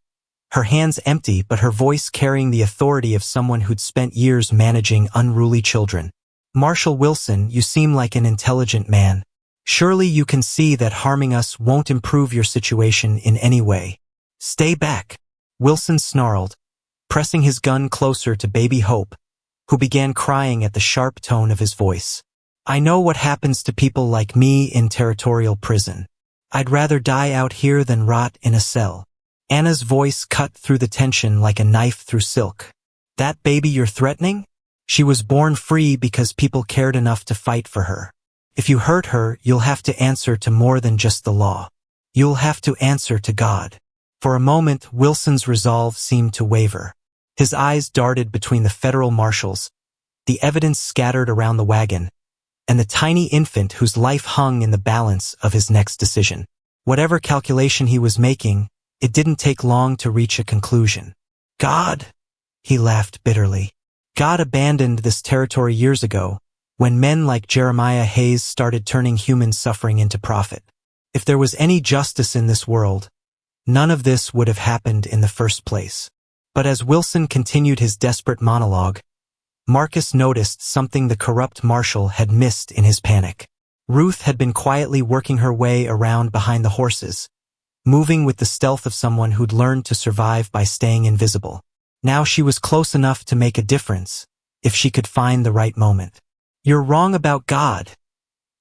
her hands empty but her voice carrying the authority of someone who'd spent years managing unruly children. "Marshal Wilson, you seem like an intelligent man. Surely you can see that harming us won't improve your situation in any way. Stay back." Wilson snarled, pressing his gun closer to baby Hope, who began crying at the sharp tone of his voice. "I know what happens to people like me in territorial prison. I'd rather die out here than rot in a cell." Anna's voice cut through the tension like a knife through silk. "That baby you're threatening? She was born free because people cared enough to fight for her. If you hurt her, you'll have to answer to more than just the law. You'll have to answer to God." For a moment, Wilson's resolve seemed to waver. His eyes darted between the federal marshals, the evidence scattered around the wagon, and the tiny infant whose life hung in the balance of his next decision. Whatever calculation he was making, it didn't take long to reach a conclusion. "God," he laughed bitterly. "God abandoned this territory years ago, when men like Jeremiah Hayes started turning human suffering into profit. If there was any justice in this world, none of this would have happened in the first place." But as Wilson continued his desperate monologue, Marcus noticed something the corrupt marshal had missed in his panic. Ruth had been quietly working her way around behind the horses, moving with the stealth of someone who'd learned to survive by staying invisible. Now she was close enough to make a difference, if she could find the right moment. "You're wrong about God,"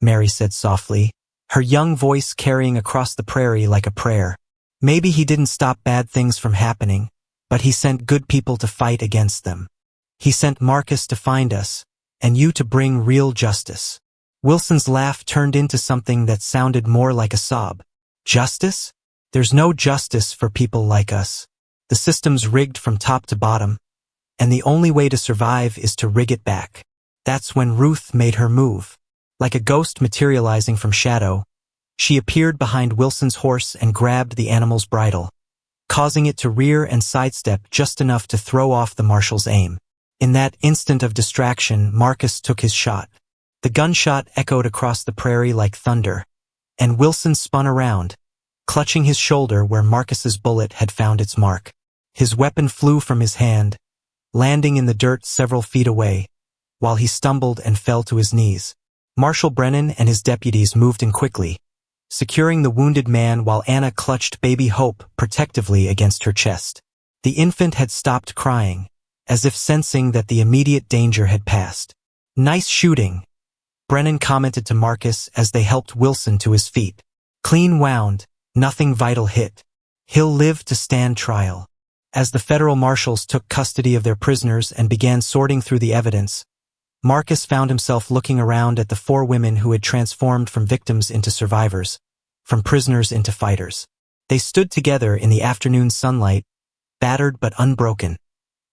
Mary said softly, her young voice carrying across the prairie like a prayer. "Maybe he didn't stop bad things from happening, but he sent good people to fight against them. He sent Marcus to find us, and you to bring real justice." Wilson's laugh turned into something that sounded more like a sob. "Justice? There's no justice for people like us. The system's rigged from top to bottom, and the only way to survive is to rig it back." That's when Ruth made her move. Like a ghost materializing from shadow, she appeared behind Wilson's horse and grabbed the animal's bridle, causing it to rear and sidestep just enough to throw off the marshal's aim. In that instant of distraction, Marcus took his shot. The gunshot echoed across the prairie like thunder, and Wilson spun around, clutching his shoulder where Marcus's bullet had found its mark. His weapon flew from his hand, landing in the dirt several feet away, while he stumbled and fell to his knees. Marshal Brennan and his deputies moved in quickly, securing the wounded man while Anna clutched baby Hope protectively against her chest. The infant had stopped crying, as if sensing that the immediate danger had passed. "Nice shooting," Brennan commented to Marcus as they helped Wilson to his feet. "Clean wound, nothing vital hit. He'll live to stand trial." As the federal marshals took custody of their prisoners and began sorting through the evidence, Marcus found himself looking around at the 4 women who had transformed from victims into survivors, from prisoners into fighters. They stood together in the afternoon sunlight, battered but unbroken,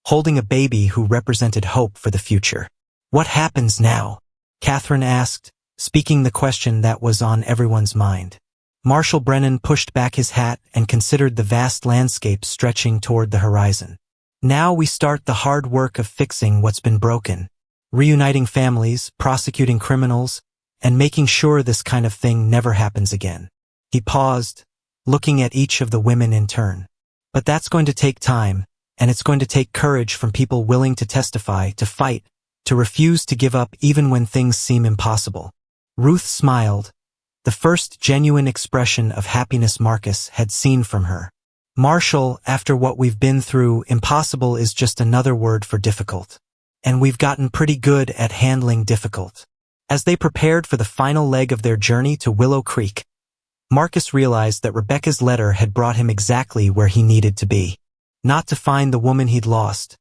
holding a baby who represented hope for the future. "What happens now?" Catherine asked, speaking the question that was on everyone's mind. Marshal Brennan pushed back his hat and considered the vast landscape stretching toward the horizon. Now we start the hard work of fixing what's been broken, reuniting families, prosecuting criminals, and making sure this kind of thing never happens again. He paused, looking at each of the women in turn. But that's going to take time, and it's going to take courage from people willing to testify, to fight, to refuse to give up even when things seem impossible. Ruth smiled, the first genuine expression of happiness Marcus had seen from her. Marshal, after what we've been through, impossible is just another word for difficult. And we've gotten pretty good at handling difficult. As they prepared for the final leg of their journey to Willow Creek, Marcus realized that Rebecca's letter had brought him exactly where he needed to be. Not to find the woman he'd lost,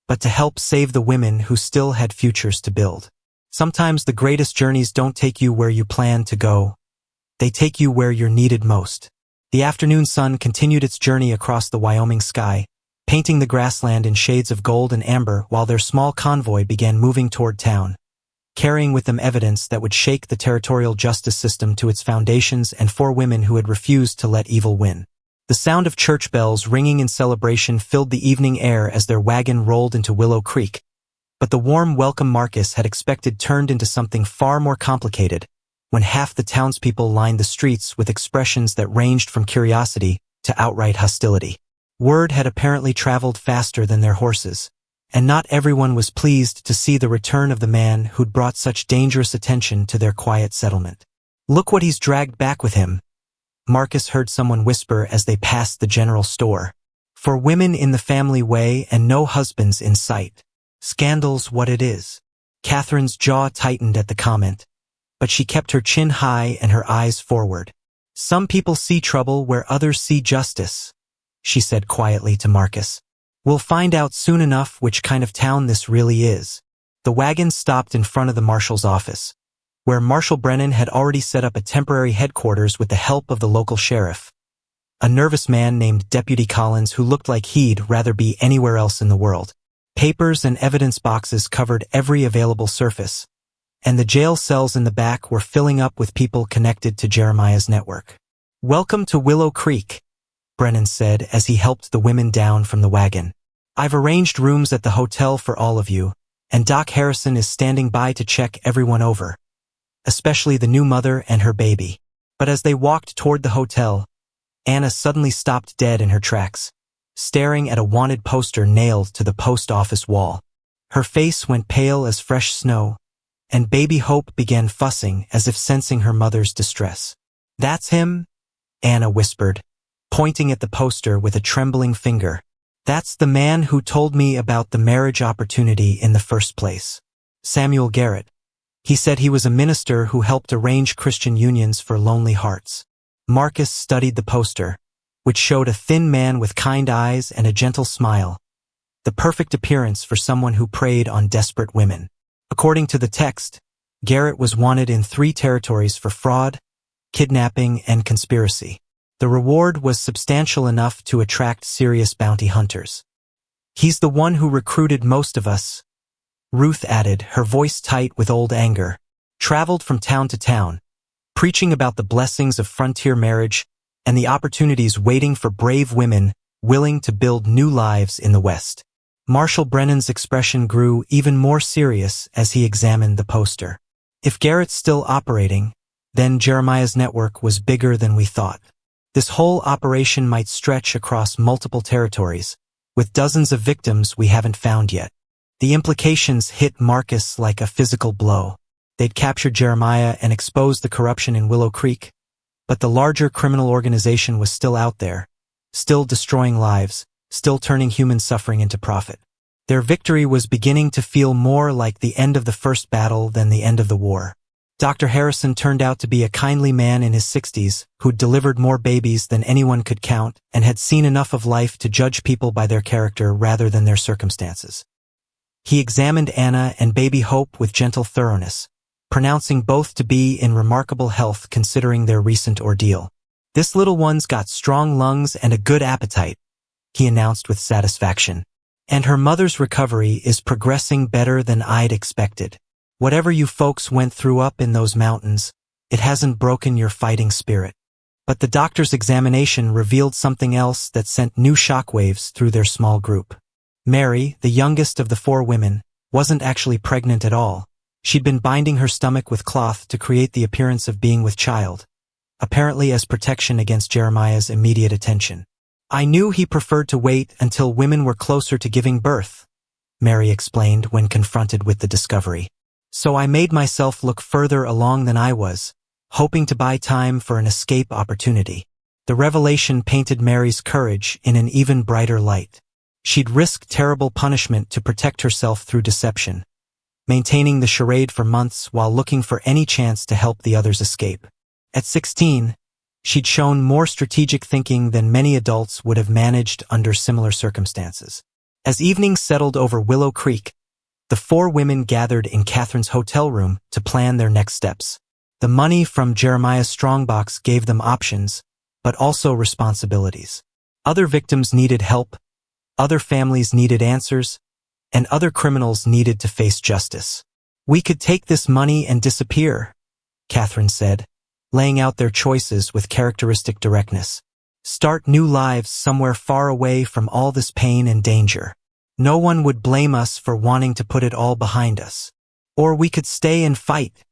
but to help save the women who still had futures to build. Sometimes the greatest journeys don't take you where you plan to go. They take you where you're needed most. The afternoon sun continued its journey across the Wyoming sky, painting the grassland in shades of gold and amber while their small convoy began moving toward town, carrying with them evidence that would shake the territorial justice system to its foundations and 4 women who had refused to let evil win. The sound of church bells ringing in celebration filled the evening air as their wagon rolled into Willow Creek, but the warm welcome Marcus had expected turned into something far more complicated when half the townspeople lined the streets with expressions that ranged from curiosity to outright hostility. Word had apparently traveled faster than their horses, and not everyone was pleased to see the return of the man who'd brought such dangerous attention to their quiet settlement. "Look what he's dragged back with him," Marcus heard someone whisper as they passed the general store. "For women in the family way and no husbands in sight. Scandal's what it is." Catherine's jaw tightened at the comment, but she kept her chin high and her eyes forward. "Some people see trouble where others see justice," she said quietly to Marcus. "We'll find out soon enough which kind of town this really is." The wagon stopped in front of the marshal's office, where Marshal Brennan had already set up a temporary headquarters with the help of the local sheriff, a nervous man named Deputy Collins who looked like he'd rather be anywhere else in the world. Papers and evidence boxes covered every available surface, and the jail cells in the back were filling up with people connected to Jeremiah's network. "Welcome to Willow Creek," Brennan said as he helped the women down from the wagon. "I've arranged rooms at the hotel for all of you, and Doc Harrison is standing by to check everyone over, especially the new mother and her baby." But as they walked toward the hotel, Anna suddenly stopped dead in her tracks, staring at a wanted poster nailed to the post office wall. Her face went pale as fresh snow, and baby Hope began fussing as if sensing her mother's distress. "That's him?" Anna whispered, pointing at the poster with a trembling finger. "That's the man who told me about the marriage opportunity in the first place. Samuel Garrett. He said he was a minister who helped arrange Christian unions for lonely hearts." Marcus studied the poster, which showed a thin man with kind eyes and a gentle smile, the perfect appearance for someone who preyed on desperate women. According to the text, Garrett was wanted in 3 territories for fraud, kidnapping, and conspiracy. The reward was substantial enough to attract serious bounty hunters. "He's the one who recruited most of us," Ruth added, her voice tight with old anger. "Traveled from town to town, preaching about the blessings of frontier marriage and the opportunities waiting for brave women willing to build new lives in the West." Marshal Brennan's expression grew even more serious as he examined the poster. "If Garrett's still operating, then Jeremiah's network was bigger than we thought. This whole operation might stretch across multiple territories, with dozens of victims we haven't found yet." The implications hit Marcus like a physical blow. They'd captured Jeremiah and exposed the corruption in Willow Creek, but the larger criminal organization was still out there, still destroying lives, still turning human suffering into profit. Their victory was beginning to feel more like the end of the first battle than the end of the war. Dr. Harrison turned out to be a kindly man in his 60s who'd delivered more babies than anyone could count and had seen enough of life to judge people by their character rather than their circumstances. He examined Anna and baby Hope with gentle thoroughness, pronouncing both to be in remarkable health considering their recent ordeal. "This little one's got strong lungs and a good appetite," he announced with satisfaction. "And her mother's recovery is progressing better than I'd expected. Whatever you folks went through up in those mountains, it hasn't broken your fighting spirit. But the doctor's examination revealed something else that sent new shockwaves through their small group. Mary, the youngest of the 4 women, wasn't actually pregnant at all. She'd been binding her stomach with cloth to create the appearance of being with child, apparently as protection against Jeremiah's immediate attention. "I knew he preferred to wait until women were closer to giving birth," Mary explained when confronted with the discovery. "So I made myself look further along than I was, hoping to buy time for an escape opportunity." The revelation painted Mary's courage in an even brighter light. She'd risked terrible punishment to protect herself through deception, maintaining the charade for months while looking for any chance to help the others escape. At 16, she'd shown more strategic thinking than many adults would have managed under similar circumstances. As evening settled over Willow Creek, the 4 women gathered in Catherine's hotel room to plan their next steps. The money from Jeremiah's strongbox gave them options, but also responsibilities. Other victims needed help, other families needed answers, and other criminals needed to face justice. "We could take this money and disappear," Catherine said, laying out their choices with characteristic directness. "Start new lives somewhere far away from all this pain and danger. No one would blame us for wanting to put it all behind us. Or we could stay and fight,"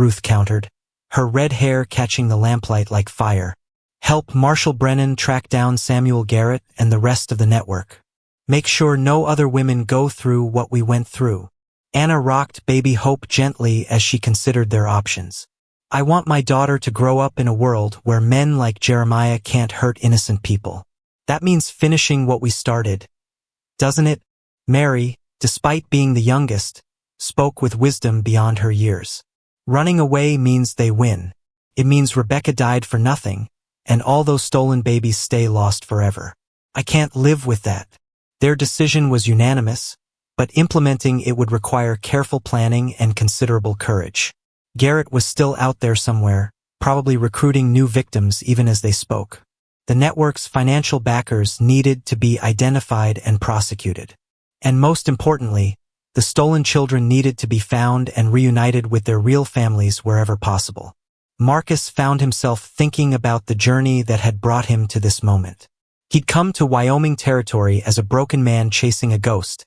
Ruth countered, her red hair catching the lamplight like fire. "Help Marshall Brennan track down Samuel Garrett and the rest of the network. Make sure no other women go through what we went through." Anna rocked baby Hope gently as she considered their options. "I want my daughter to grow up in a world where men like Jeremiah can't hurt innocent people. That means finishing what we started, doesn't it?" Mary, despite being the youngest, spoke with wisdom beyond her years. "Running away means they win. It means Rebecca died for nothing, and all those stolen babies stay lost forever. I can't live with that." Their decision was unanimous, but implementing it would require careful planning and considerable courage. Garrett was still out there somewhere, probably recruiting new victims even as they spoke. The network's financial backers needed to be identified and prosecuted. And most importantly, the stolen children needed to be found and reunited with their real families wherever possible. Marcus found himself thinking about the journey that had brought him to this moment. He'd come to Wyoming Territory as a broken man chasing a ghost,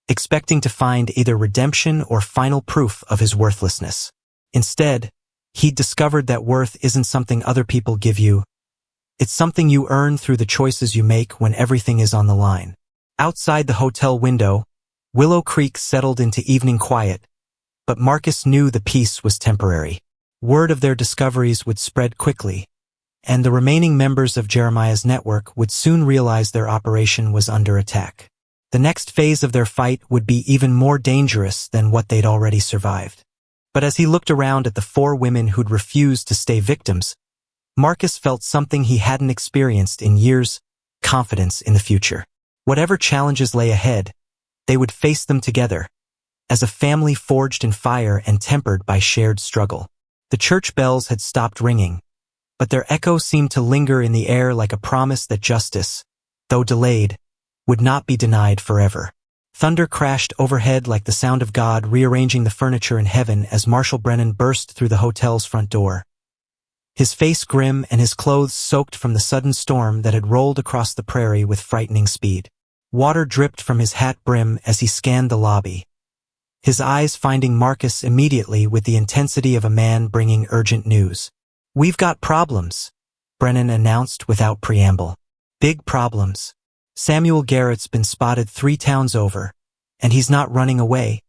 expecting to find either redemption or final proof of his worthlessness. Instead, he'd discovered that worth isn't something other people give you. It's something you earn through the choices you make when everything is on the line. Outside the hotel window, Willow Creek settled into evening quiet, but Marcus knew the peace was temporary. Word of their discoveries would spread quickly, and the remaining members of Jeremiah's network would soon realize their operation was under attack. The next phase of their fight would be even more dangerous than what they'd already survived. But as he looked around at the 4 women who'd refused to stay victims, Marcus felt something he hadn't experienced in years: confidence in the future. Whatever challenges lay ahead, they would face them together, as a family forged in fire and tempered by shared struggle. The church bells had stopped ringing, but their echo seemed to linger in the air like a promise that justice, though delayed, would not be denied forever. Thunder crashed overhead like the sound of God rearranging the furniture in heaven as Marshall Brennan burst through the hotel's front door. His face grim and his clothes soaked from the sudden storm that had rolled across the prairie with frightening speed. Water dripped from his hat brim as he scanned the lobby, his eyes finding Marcus immediately with the intensity of a man bringing urgent news. "We've got problems," Brennan announced without preamble. "Big problems. Samuel Garrett's been spotted 3 towns over, and he's not running away.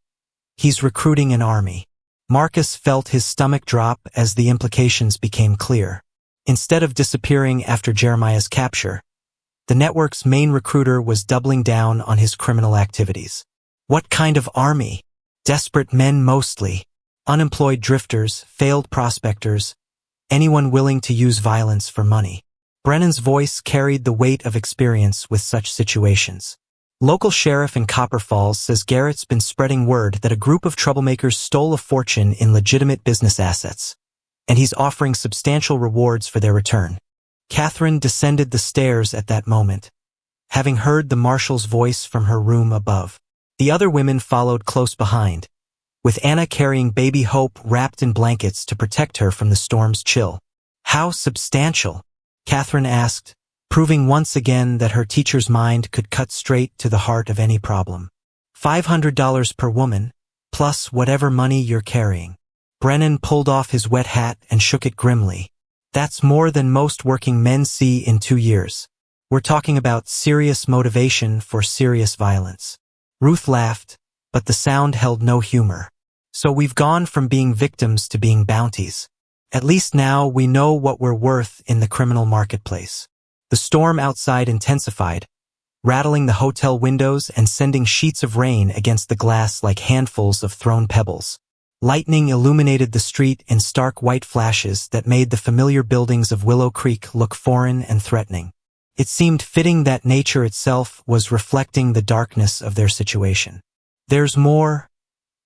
He's recruiting an army." Marcus felt his stomach drop as the implications became clear. Instead of disappearing after Jeremiah's capture, the network's main recruiter was doubling down on his criminal activities. What kind of army? Desperate men mostly. Unemployed drifters, failed prospectors, anyone willing to use violence for money. Brennan's voice carried the weight of experience with such situations. Local sheriff in Copper Falls says Garrett's been spreading word that a group of troublemakers stole a fortune in legitimate business assets, and he's offering substantial rewards for their return. Catherine descended the stairs at that moment, having heard the marshal's voice from her room above. The other women followed close behind, with Anna carrying baby Hope wrapped in blankets to protect her from the storm's chill. How substantial? Catherine asked, proving once again that her teacher's mind could cut straight to the heart of any problem. $500 per woman, plus whatever money you're carrying. Brennan pulled off his wet hat and shook it grimly. That's more than most working men see in 2 years. We're talking about serious motivation for serious violence. Ruth laughed, but the sound held no humor. So we've gone from being victims to being bounties. At least now we know what we're worth in the criminal marketplace. The storm outside intensified, rattling the hotel windows and sending sheets of rain against the glass like handfuls of thrown pebbles. Lightning illuminated the street in stark white flashes that made the familiar buildings of Willow Creek look foreign and threatening. It seemed fitting that nature itself was reflecting the darkness of their situation. There's more,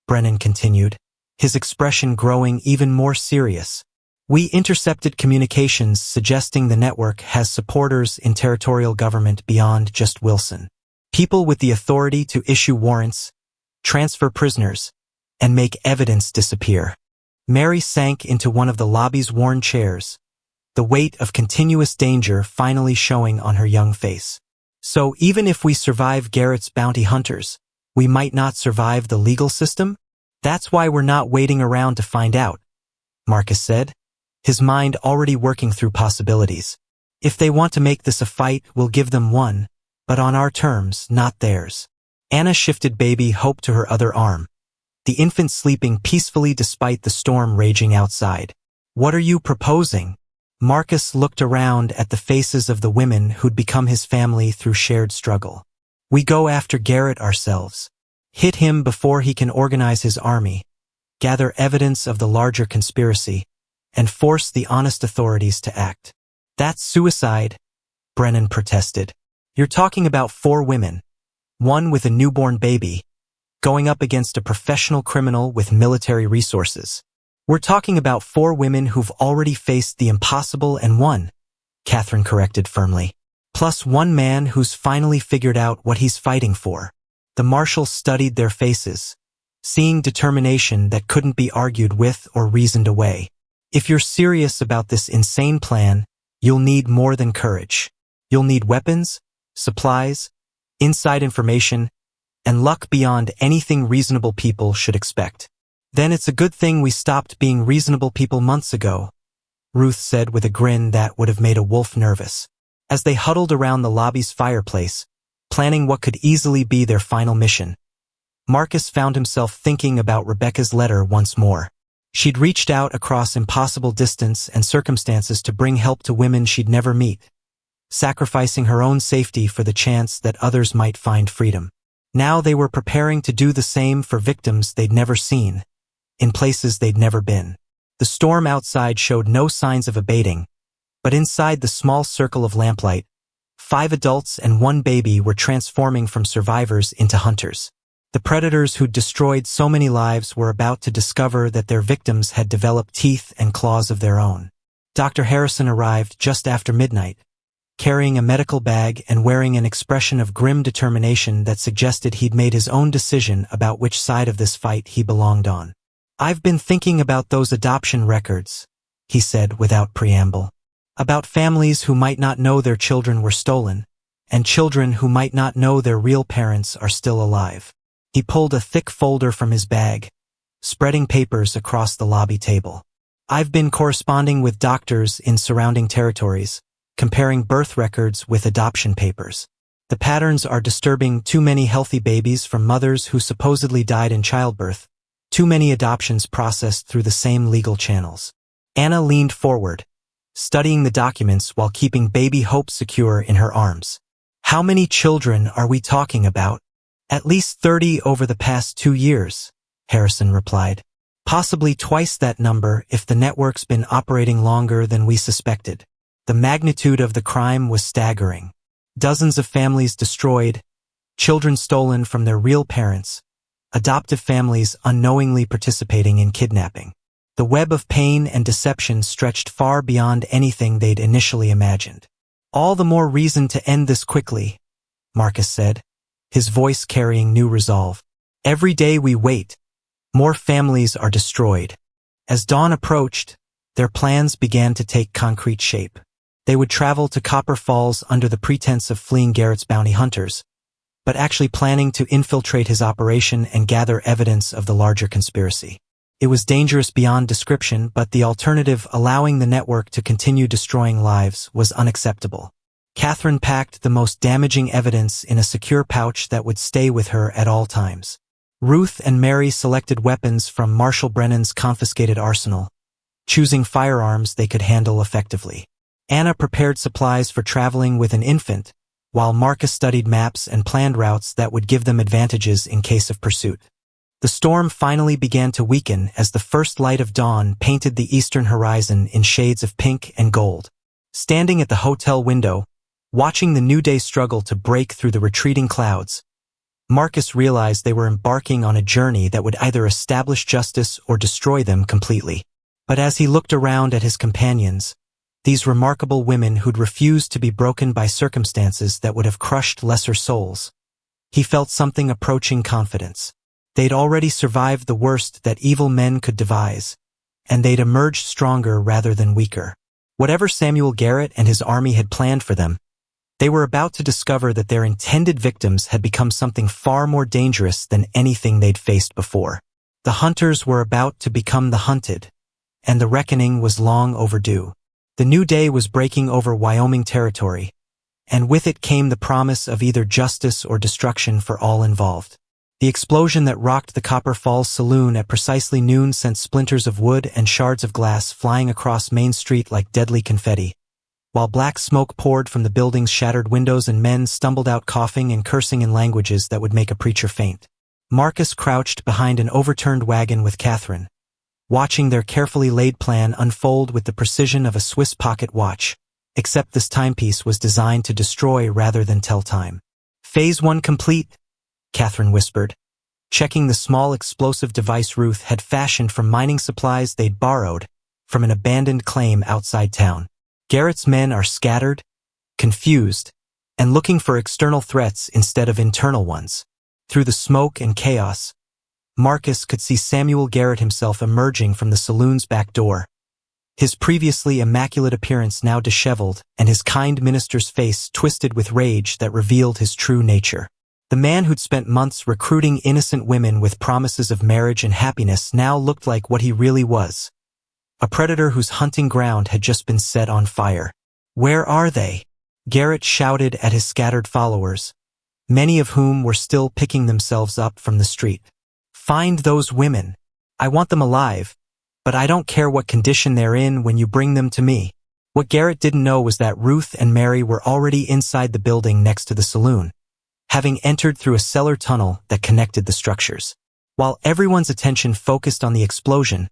Brennan continued, his expression growing even more serious. We intercepted communications suggesting the network has supporters in territorial government beyond just Wilson. People with the authority to issue warrants, transfer prisoners, and make evidence disappear. Mary sank into one of the lobby's worn chairs, the weight of continuous danger finally showing on her young face. So even if we survive Garrett's bounty hunters, we might not survive the legal system? That's why we're not waiting around to find out, Marcus said, his mind already working through possibilities. If they want to make this a fight, we'll give them one, but on our terms, not theirs. Anna shifted baby Hope to her other arm, the infant sleeping peacefully despite the storm raging outside. What are you proposing? Marcus looked around at the faces of the women who'd become his family through shared struggle. We go after Garrett ourselves. Hit him before he can organize his army, gather evidence of the larger conspiracy, and force the honest authorities to act. That's suicide, Brennan protested. You're talking about 4 women, one with a newborn baby, going up against a professional criminal with military resources. We're talking about 4 women who've already faced the impossible and won, Catherine corrected firmly. Plus 1 man who's finally figured out what he's fighting for. The marshal studied their faces, seeing determination that couldn't be argued with or reasoned away. If you're serious about this insane plan, you'll need more than courage. You'll need weapons, supplies, inside information, and luck beyond anything reasonable people should expect. Then it's a good thing we stopped being reasonable people months ago, Ruth said with a grin that would have made a wolf nervous. As they huddled around the lobby's fireplace, planning what could easily be their final mission, Marcus found himself thinking about Rebecca's letter once more. She'd reached out across impossible distance and circumstances to bring help to women she'd never meet, sacrificing her own safety for the chance that others might find freedom. Now they were preparing to do the same for victims they'd never seen, in places they'd never been. The storm outside showed no signs of abating, but inside the small circle of lamplight, 5 adults and 1 baby were transforming from survivors into hunters. The predators who'd destroyed so many lives were about to discover that their victims had developed teeth and claws of their own. Dr. Harrison arrived just after midnight, carrying a medical bag and wearing an expression of grim determination that suggested he'd made his own decision about which side of this fight he belonged on. I've been thinking about those adoption records, he said without preamble. About families who might not know their children were stolen, and children who might not know their real parents are still alive. He pulled a thick folder from his bag, spreading papers across the lobby table. I've been corresponding with doctors in surrounding territories, comparing birth records with adoption papers. The patterns are disturbing: too many healthy babies from mothers who supposedly died in childbirth, too many adoptions processed through the same legal channels. Anna leaned forward, studying the documents while keeping baby Hope secure in her arms. How many children are we talking about? At least 30 over the past 2 years, Harrison replied. Possibly twice that number if the network's been operating longer than we suspected. The magnitude of the crime was staggering. Dozens of families destroyed, children stolen from their real parents, adoptive families unknowingly participating in kidnapping. The web of pain and deception stretched far beyond anything they'd initially imagined. All the more reason to end this quickly, Marcus said, his voice carrying new resolve. Every day we wait, more families are destroyed. As dawn approached, their plans began to take concrete shape. They would travel to Copper Falls under the pretense of fleeing Garrett's bounty hunters, but actually planning to infiltrate his operation and gather evidence of the larger conspiracy. It was dangerous beyond description, but the alternative, allowing the network to continue destroying lives, was unacceptable. Catherine packed the most damaging evidence in a secure pouch that would stay with her at all times. Ruth and Mary selected weapons from Marshal Brennan's confiscated arsenal, choosing firearms they could handle effectively. Anna prepared supplies for traveling with an infant, while Marcus studied maps and planned routes that would give them advantages in case of pursuit. The storm finally began to weaken as the first light of dawn painted the eastern horizon in shades of pink and gold. Standing at the hotel window, watching the new day struggle to break through the retreating clouds, Marcus realized they were embarking on a journey that would either establish justice or destroy them completely. But as he looked around at his companions, these remarkable women who'd refused to be broken by circumstances that would have crushed lesser souls, he felt something approaching confidence. They'd already survived the worst that evil men could devise, and they'd emerged stronger rather than weaker. Whatever Samuel Garrett and his army had planned for them, they were about to discover that their intended victims had become something far more dangerous than anything they'd faced before. The hunters were about to become the hunted, and the reckoning was long overdue. The new day was breaking over Wyoming Territory, and with it came the promise of either justice or destruction for all involved. The explosion that rocked the Copper Falls saloon at precisely noon sent splinters of wood and shards of glass flying across Main Street like deadly confetti, while black smoke poured from the building's shattered windows and men stumbled out coughing and cursing in languages that would make a preacher faint. Marcus crouched behind an overturned wagon with Catherine, watching their carefully laid plan unfold with the precision of a Swiss pocket watch, except this timepiece was designed to destroy rather than tell time. Phase 1 complete, Catherine whispered, checking the small explosive device Ruth had fashioned from mining supplies they'd borrowed from an abandoned claim outside town. Garrett's men are scattered, confused, and looking for external threats instead of internal ones. Through the smoke and chaos, Marcus could see Samuel Garrett himself emerging from the saloon's back door, his previously immaculate appearance now disheveled and his kind minister's face twisted with rage that revealed his true nature. The man who'd spent months recruiting innocent women with promises of marriage and happiness now looked like what he really was, a predator whose hunting ground had just been set on fire. "Where are they?" Garrett shouted at his scattered followers, many of whom were still picking themselves up from the street. "Find those women. I want them alive, but I don't care what condition they're in when you bring them to me." What Garrett didn't know was that Ruth and Mary were already inside the building next to the saloon, having entered through a cellar tunnel that connected the structures. While everyone's attention focused on the explosion,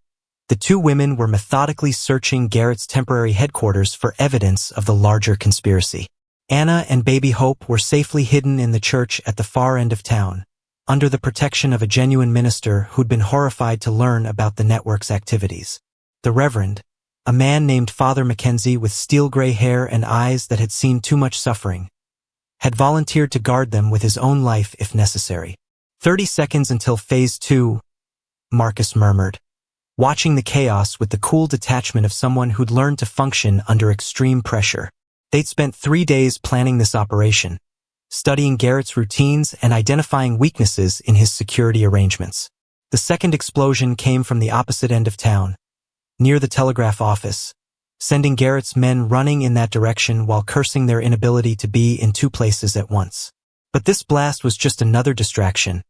the two women were methodically searching Garrett's temporary headquarters for evidence of the larger conspiracy. Anna and baby Hope were safely hidden in the church at the far end of town, under the protection of a genuine minister who'd been horrified to learn about the network's activities. The Reverend, a man named Father Mackenzie with steel-gray hair and eyes that had seen too much suffering, had volunteered to guard them with his own life if necessary. 30 seconds until Phase 2, Marcus murmured, watching the chaos with the cool detachment of someone who'd learned to function under extreme pressure. They'd spent 3 days planning this operation, studying Garrett's routines and identifying weaknesses in his security arrangements. The second explosion came from the opposite end of town, near the telegraph office, sending Garrett's men running in that direction while cursing their inability to be in two places at once. But this blast was just another distraction.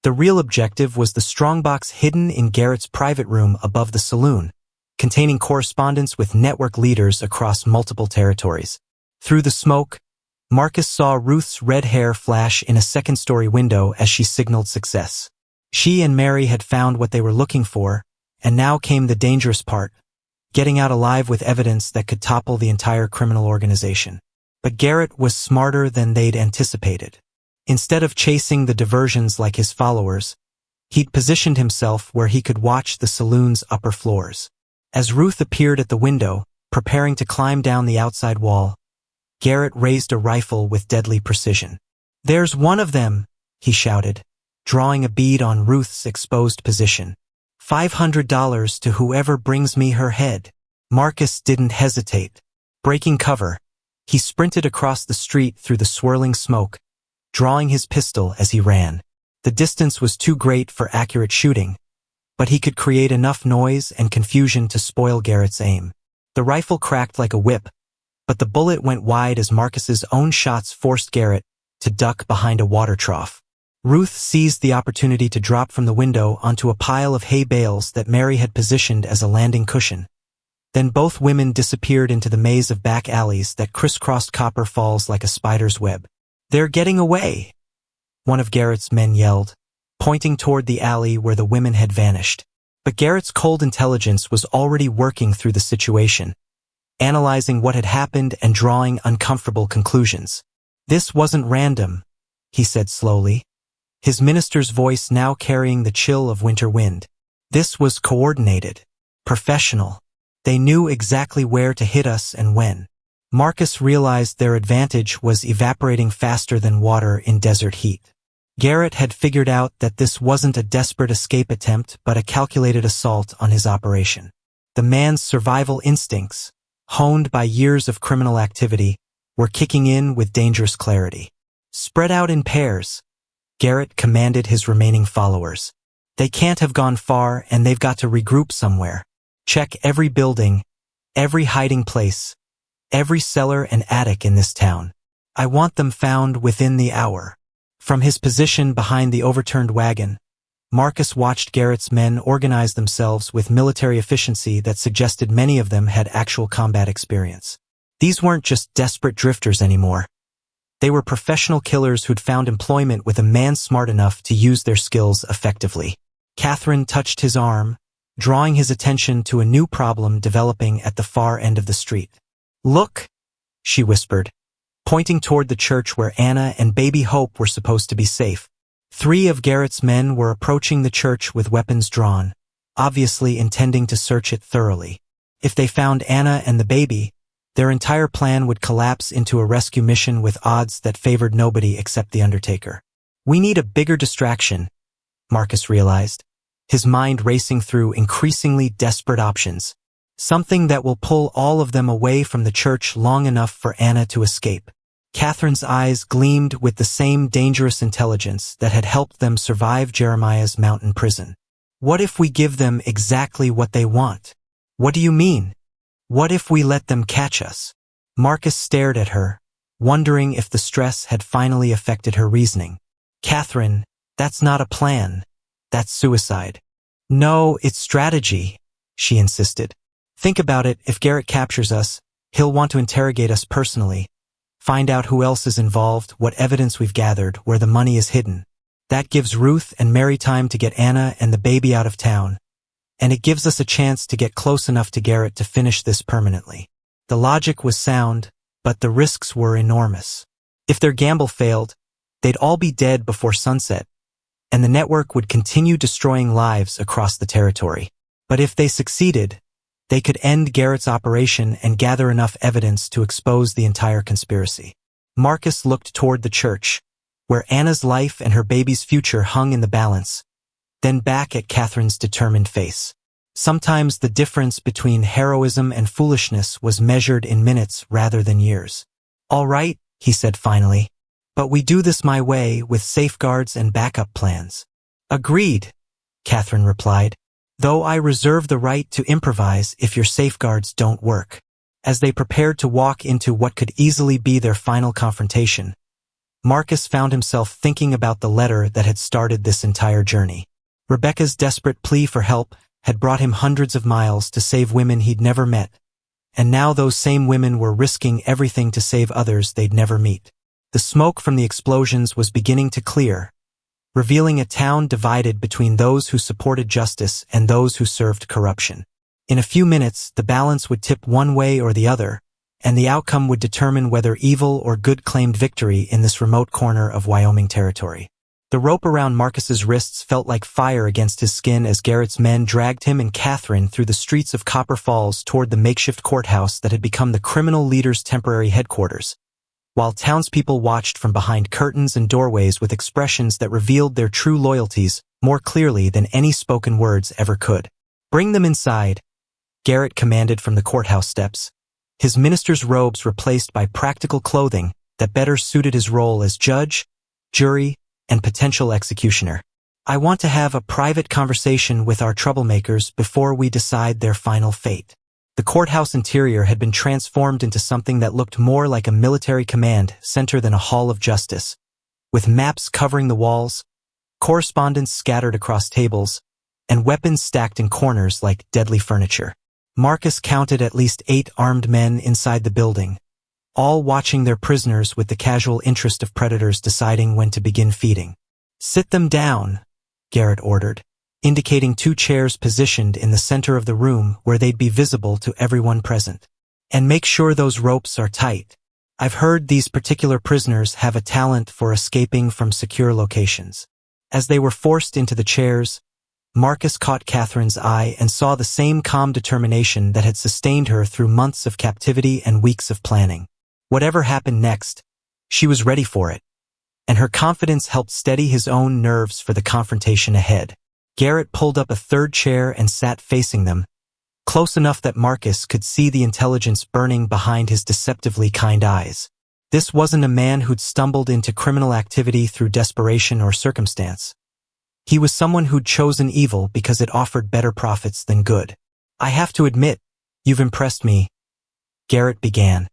The real objective was the strongbox hidden in Garrett's private room above the saloon, containing correspondence with network leaders across multiple territories. Through the smoke, Marcus saw Ruth's red hair flash in a second-story window as she signaled success. She and Mary had found what they were looking for, and now came the dangerous part, getting out alive with evidence that could topple the entire criminal organization. But Garrett was smarter than they'd anticipated. Instead of chasing the diversions like his followers, he'd positioned himself where he could watch the saloon's upper floors. As Ruth appeared at the window, preparing to climb down the outside wall, Garrett raised a rifle with deadly precision. "There's one of them," he shouted, drawing a bead on Ruth's exposed position. $500 to whoever brings me her head." Marcus didn't hesitate. Breaking cover, he sprinted across the street through the swirling smoke, drawing his pistol as he ran. The distance was too great for accurate shooting, but he could create enough noise and confusion to spoil Garrett's aim. The rifle cracked like a whip, but the bullet went wide as Marcus's own shots forced Garrett to duck behind a water trough. Ruth seized the opportunity to drop from the window onto a pile of hay bales that Mary had positioned as a landing cushion. Then both women disappeared into the maze of back alleys that crisscrossed Copper Falls like a spider's web. "They're getting away!" one of Garrett's men yelled, pointing toward the alley where the women had vanished. But Garrett's cold intelligence was already working through the situation, analyzing what had happened and drawing uncomfortable conclusions. "This wasn't random," he said slowly, his minister's voice now carrying the chill of winter wind. "This was coordinated, professional. They knew exactly where to hit us and when." Marcus realized their advantage was evaporating faster than water in desert heat. Garrett had figured out that this wasn't a desperate escape attempt but a calculated assault on his operation. The man's survival instincts, honed by years of criminal activity, were kicking in with dangerous clarity. "Spread out in pairs," Garrett commanded his remaining followers. "They can't have gone far and they've got to regroup somewhere. Check every building, every hiding place, every cellar and attic in this town. I want them found within the hour." From his position behind the overturned wagon, Marcus watched Garrett's men organize themselves with military efficiency that suggested many of them had actual combat experience. These weren't just desperate drifters anymore. They were professional killers who'd found employment with a man smart enough to use their skills effectively. Catherine touched his arm, drawing his attention to a new problem developing at the far end of the street. "Look," she whispered, pointing toward the church where Anna and baby Hope were supposed to be safe. 3 of Garrett's men were approaching the church with weapons drawn, obviously intending to search it thoroughly. If they found Anna and the baby, their entire plan would collapse into a rescue mission with odds that favored nobody except the Undertaker. "We need a bigger distraction," Marcus realized, his mind racing through increasingly desperate options. "Something that will pull all of them away from the church long enough for Anna to escape." Catherine's eyes gleamed with the same dangerous intelligence that had helped them survive Jeremiah's mountain prison. "What if we give them exactly what they want?" "What do you mean?" "What if we let them catch us?" Marcus stared at her, wondering if the stress had finally affected her reasoning. "Catherine, that's not a plan. That's suicide." "No, it's strategy," she insisted. "Think about it, if Garrett captures us, he'll want to interrogate us personally, find out who else is involved, what evidence we've gathered, where the money is hidden. That gives Ruth and Mary time to get Anna and the baby out of town, and it gives us a chance to get close enough to Garrett to finish this permanently." The logic was sound, but the risks were enormous. If their gamble failed, they'd all be dead before sunset, and the network would continue destroying lives across the territory. But if they succeeded, they could end Garrett's operation and gather enough evidence to expose the entire conspiracy. Marcus looked toward the church, where Anna's life and her baby's future hung in the balance, then back at Catherine's determined face. Sometimes the difference between heroism and foolishness was measured in minutes rather than years. "All right," he said finally, "but we do this my way with safeguards and backup plans." "Agreed," Catherine replied, "though I reserve the right to improvise if your safeguards don't work." As they prepared to walk into what could easily be their final confrontation, Marcus found himself thinking about the letter that had started this entire journey. Rebecca's desperate plea for help had brought him hundreds of miles to save women he'd never met, and now those same women were risking everything to save others they'd never meet. The smoke from the explosions was beginning to clear, revealing a town divided between those who supported justice and those who served corruption. In a few minutes, the balance would tip one way or the other, and the outcome would determine whether evil or good claimed victory in this remote corner of Wyoming Territory. The rope around Marcus's wrists felt like fire against his skin as Garrett's men dragged him and Catherine through the streets of Copper Falls toward the makeshift courthouse that had become the criminal leader's temporary headquarters, while townspeople watched from behind curtains and doorways with expressions that revealed their true loyalties more clearly than any spoken words ever could. "Bring them inside," Garrett commanded from the courthouse steps, his minister's robes replaced by practical clothing that better suited his role as judge, jury, and potential executioner. I want to have a private conversation with our troublemakers before we decide their final fate. The courthouse interior had been transformed into something that looked more like a military command center than a hall of justice, with maps covering the walls, correspondence scattered across tables, and weapons stacked in corners like deadly furniture. Marcus counted at least 8 armed men inside the building, all watching their prisoners with the casual interest of predators deciding when to begin feeding. "Sit them down," Garrett ordered, indicating 2 chairs positioned in the center of the room where they'd be visible to everyone present. "And make sure those ropes are tight. I've heard these particular prisoners have a talent for escaping from secure locations." As they were forced into the chairs, Marcus caught Catherine's eye and saw the same calm determination that had sustained her through months of captivity and weeks of planning. Whatever happened next, she was ready for it, and her confidence helped steady his own nerves for the confrontation ahead. Garrett pulled up a 3rd chair and sat facing them, close enough that Marcus could see the intelligence burning behind his deceptively kind eyes. This wasn't a man who'd stumbled into criminal activity through desperation or circumstance. He was someone who'd chosen evil because it offered better profits than good. "I have to admit, you've impressed me," Garrett began,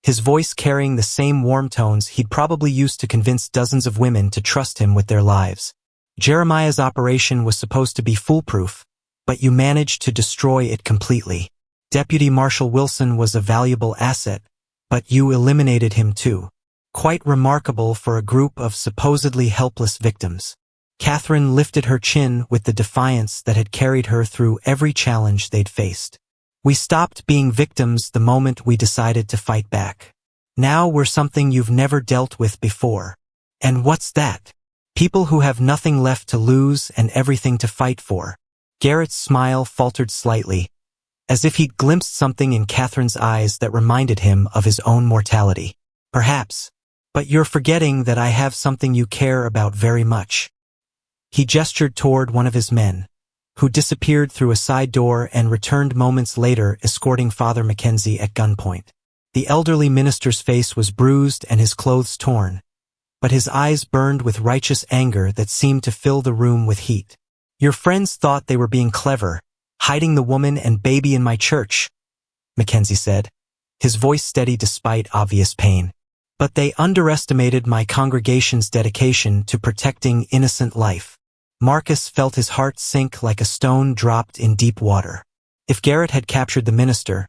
his voice carrying the same warm tones he'd probably used to convince dozens of women to trust him with their lives. "Jeremiah's operation was supposed to be foolproof, but you managed to destroy it completely. Deputy Marshal Wilson was a valuable asset, but you eliminated him too. Quite remarkable for a group of supposedly helpless victims." Catherine lifted her chin with the defiance that had carried her through every challenge they'd faced. "We stopped being victims the moment we decided to fight back. Now we're something you've never dealt with before." "And what's that?" "People who have nothing left to lose and everything to fight for." Garrett's smile faltered slightly, as if he'd glimpsed something in Catherine's eyes that reminded him of his own mortality. "Perhaps, but you're forgetting that I have something you care about very much." He gestured toward one of his men, who disappeared through a side door and returned moments later escorting Father Mackenzie at gunpoint. The elderly minister's face was bruised and his clothes torn, but his eyes burned with righteous anger that seemed to fill the room with heat. "Your friends thought they were being clever, hiding the woman and baby in my church," Mackenzie said, his voice steady despite obvious pain. "But they underestimated my congregation's dedication to protecting innocent life." Marcus felt his heart sink like a stone dropped in deep water. If Garrett had captured the minister,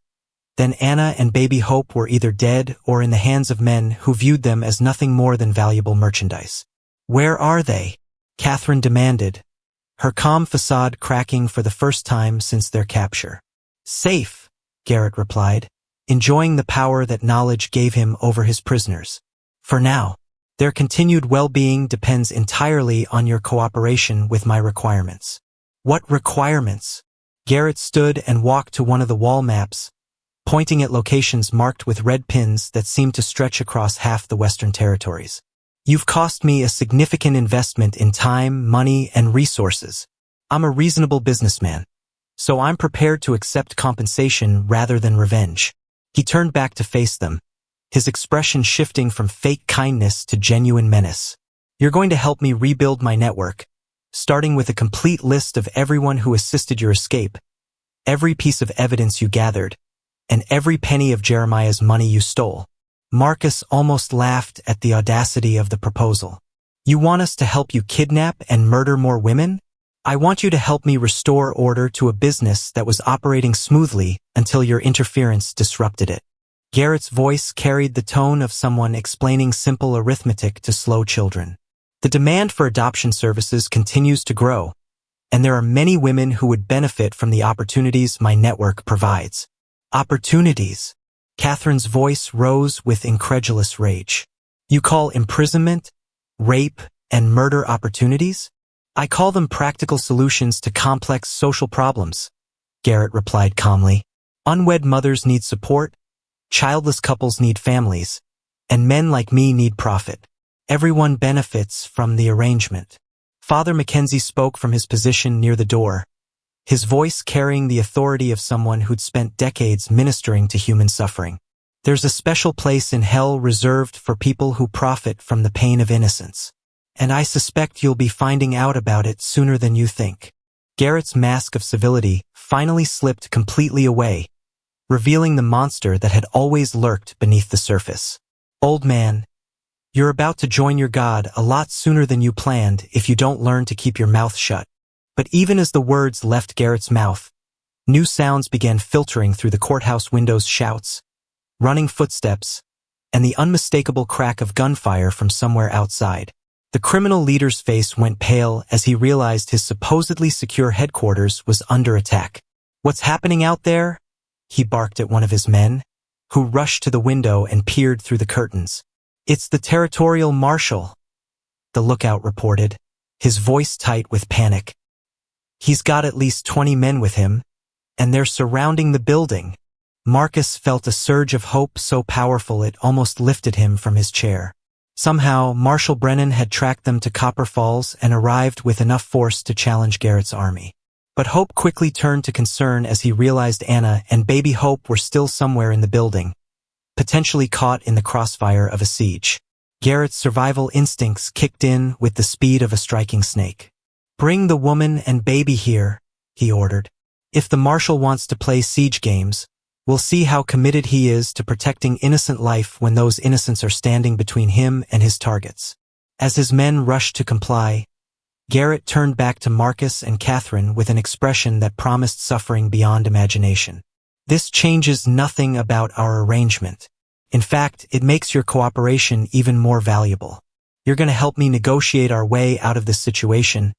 then Anna and baby Hope were either dead or in the hands of men who viewed them as nothing more than valuable merchandise. "Where are they?" Catherine demanded, her calm facade cracking for the first time since their capture. "Safe," Garrett replied, enjoying the power that knowledge gave him over his prisoners. "For now. Their continued well-being depends entirely on your cooperation with my requirements." "What requirements?" Garrett stood and walked to one of the wall maps, pointing at locations marked with red pins that seemed to stretch across half the Western Territories. "You've cost me a significant investment in time, money, and resources. I'm a reasonable businessman, so I'm prepared to accept compensation rather than revenge." He turned back to face them, his expression shifting from fake kindness to genuine menace. "You're going to help me rebuild my network, starting with a complete list of everyone who assisted your escape, every piece of evidence you gathered, and every penny of Jeremiah's money you stole." Marcus almost laughed at the audacity of the proposal. "You want us to help you kidnap and murder more women? I want you to help me restore order to a business that was operating smoothly until your interference disrupted it." Garrett's voice carried the tone of someone explaining simple arithmetic to slow children. "The demand for adoption services continues to grow, and there are many women who would benefit from the opportunities my network provides." "Opportunities?" Catherine's voice rose with incredulous rage. "You call imprisonment, rape, and murder opportunities? I call them practical solutions to complex social problems," Garrett replied calmly. "Unwed mothers need support, childless couples need families, and men like me need profit. Everyone benefits from the arrangement." Father Mackenzie spoke from his position near the door, his voice carrying the authority of someone who'd spent decades ministering to human suffering. There's a special place in hell reserved for people who profit from the pain of innocence. And I suspect you'll be finding out about it sooner than you think. Garrett's mask of civility finally slipped completely away, revealing the monster that had always lurked beneath the surface. Old man, you're about to join your God a lot sooner than you planned if you don't learn to keep your mouth shut. But even as the words left Garrett's mouth, new sounds began filtering through the courthouse windows: shouts, running footsteps, and the unmistakable crack of gunfire from somewhere outside. The criminal leader's face went pale as he realized his supposedly secure headquarters was under attack. "What's happening out there?" he barked at one of his men, who rushed to the window and peered through the curtains. "It's the territorial marshal," the lookout reported, his voice tight with panic. "He's got at least 20 men with him, and they're surrounding the building." Marcus felt a surge of hope so powerful it almost lifted him from his chair. Somehow, Marshal Brennan had tracked them to Copper Falls and arrived with enough force to challenge Garrett's army. But hope quickly turned to concern as he realized Anna and baby Hope were still somewhere in the building, potentially caught in the crossfire of a siege. Garrett's survival instincts kicked in with the speed of a striking snake. "Bring the woman and baby here," he ordered. "If the marshal wants to play siege games, we'll see how committed he is to protecting innocent life when those innocents are standing between him and his targets." As his men rushed to comply, Garrett turned back to Marcus and Catherine with an expression that promised suffering beyond imagination. "This changes nothing about our arrangement. In fact, it makes your cooperation even more valuable. You're going to help me negotiate our way out of this situation,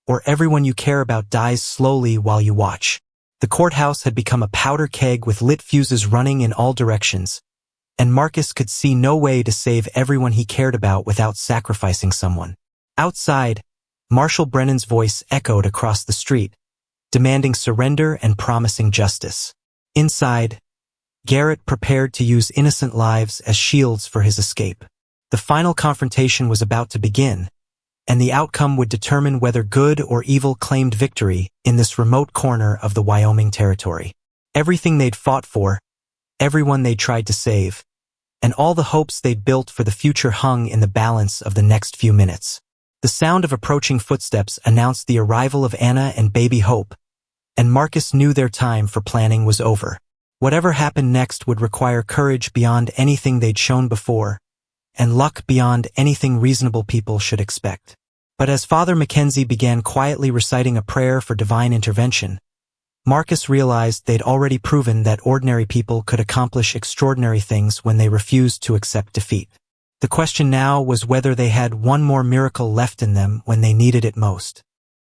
or everyone you care about dies slowly while you watch." The courthouse had become a powder keg with lit fuses running in all directions, and Marcus could see no way to save everyone he cared about without sacrificing someone. Outside, Marshal Brennan's voice echoed across the street, demanding surrender and promising justice. Inside, Garrett prepared to use innocent lives as shields for his escape. The final confrontation was about to begin, and the outcome would determine whether good or evil claimed victory in this remote corner of the Wyoming Territory. Everything they'd fought for, everyone they tried to save, and all the hopes they'd built for the future hung in the balance of the next few minutes. The sound of approaching footsteps announced the arrival of Anna and baby Hope, and Marcus knew their time for planning was over. Whatever happened next would require courage beyond anything they'd shown before, and luck beyond anything reasonable people should expect. But as Father Mackenzie began quietly reciting a prayer for divine intervention, Marcus realized they'd already proven that ordinary people could accomplish extraordinary things when they refused to accept defeat. The question now was whether they had one more miracle left in them when they needed it most.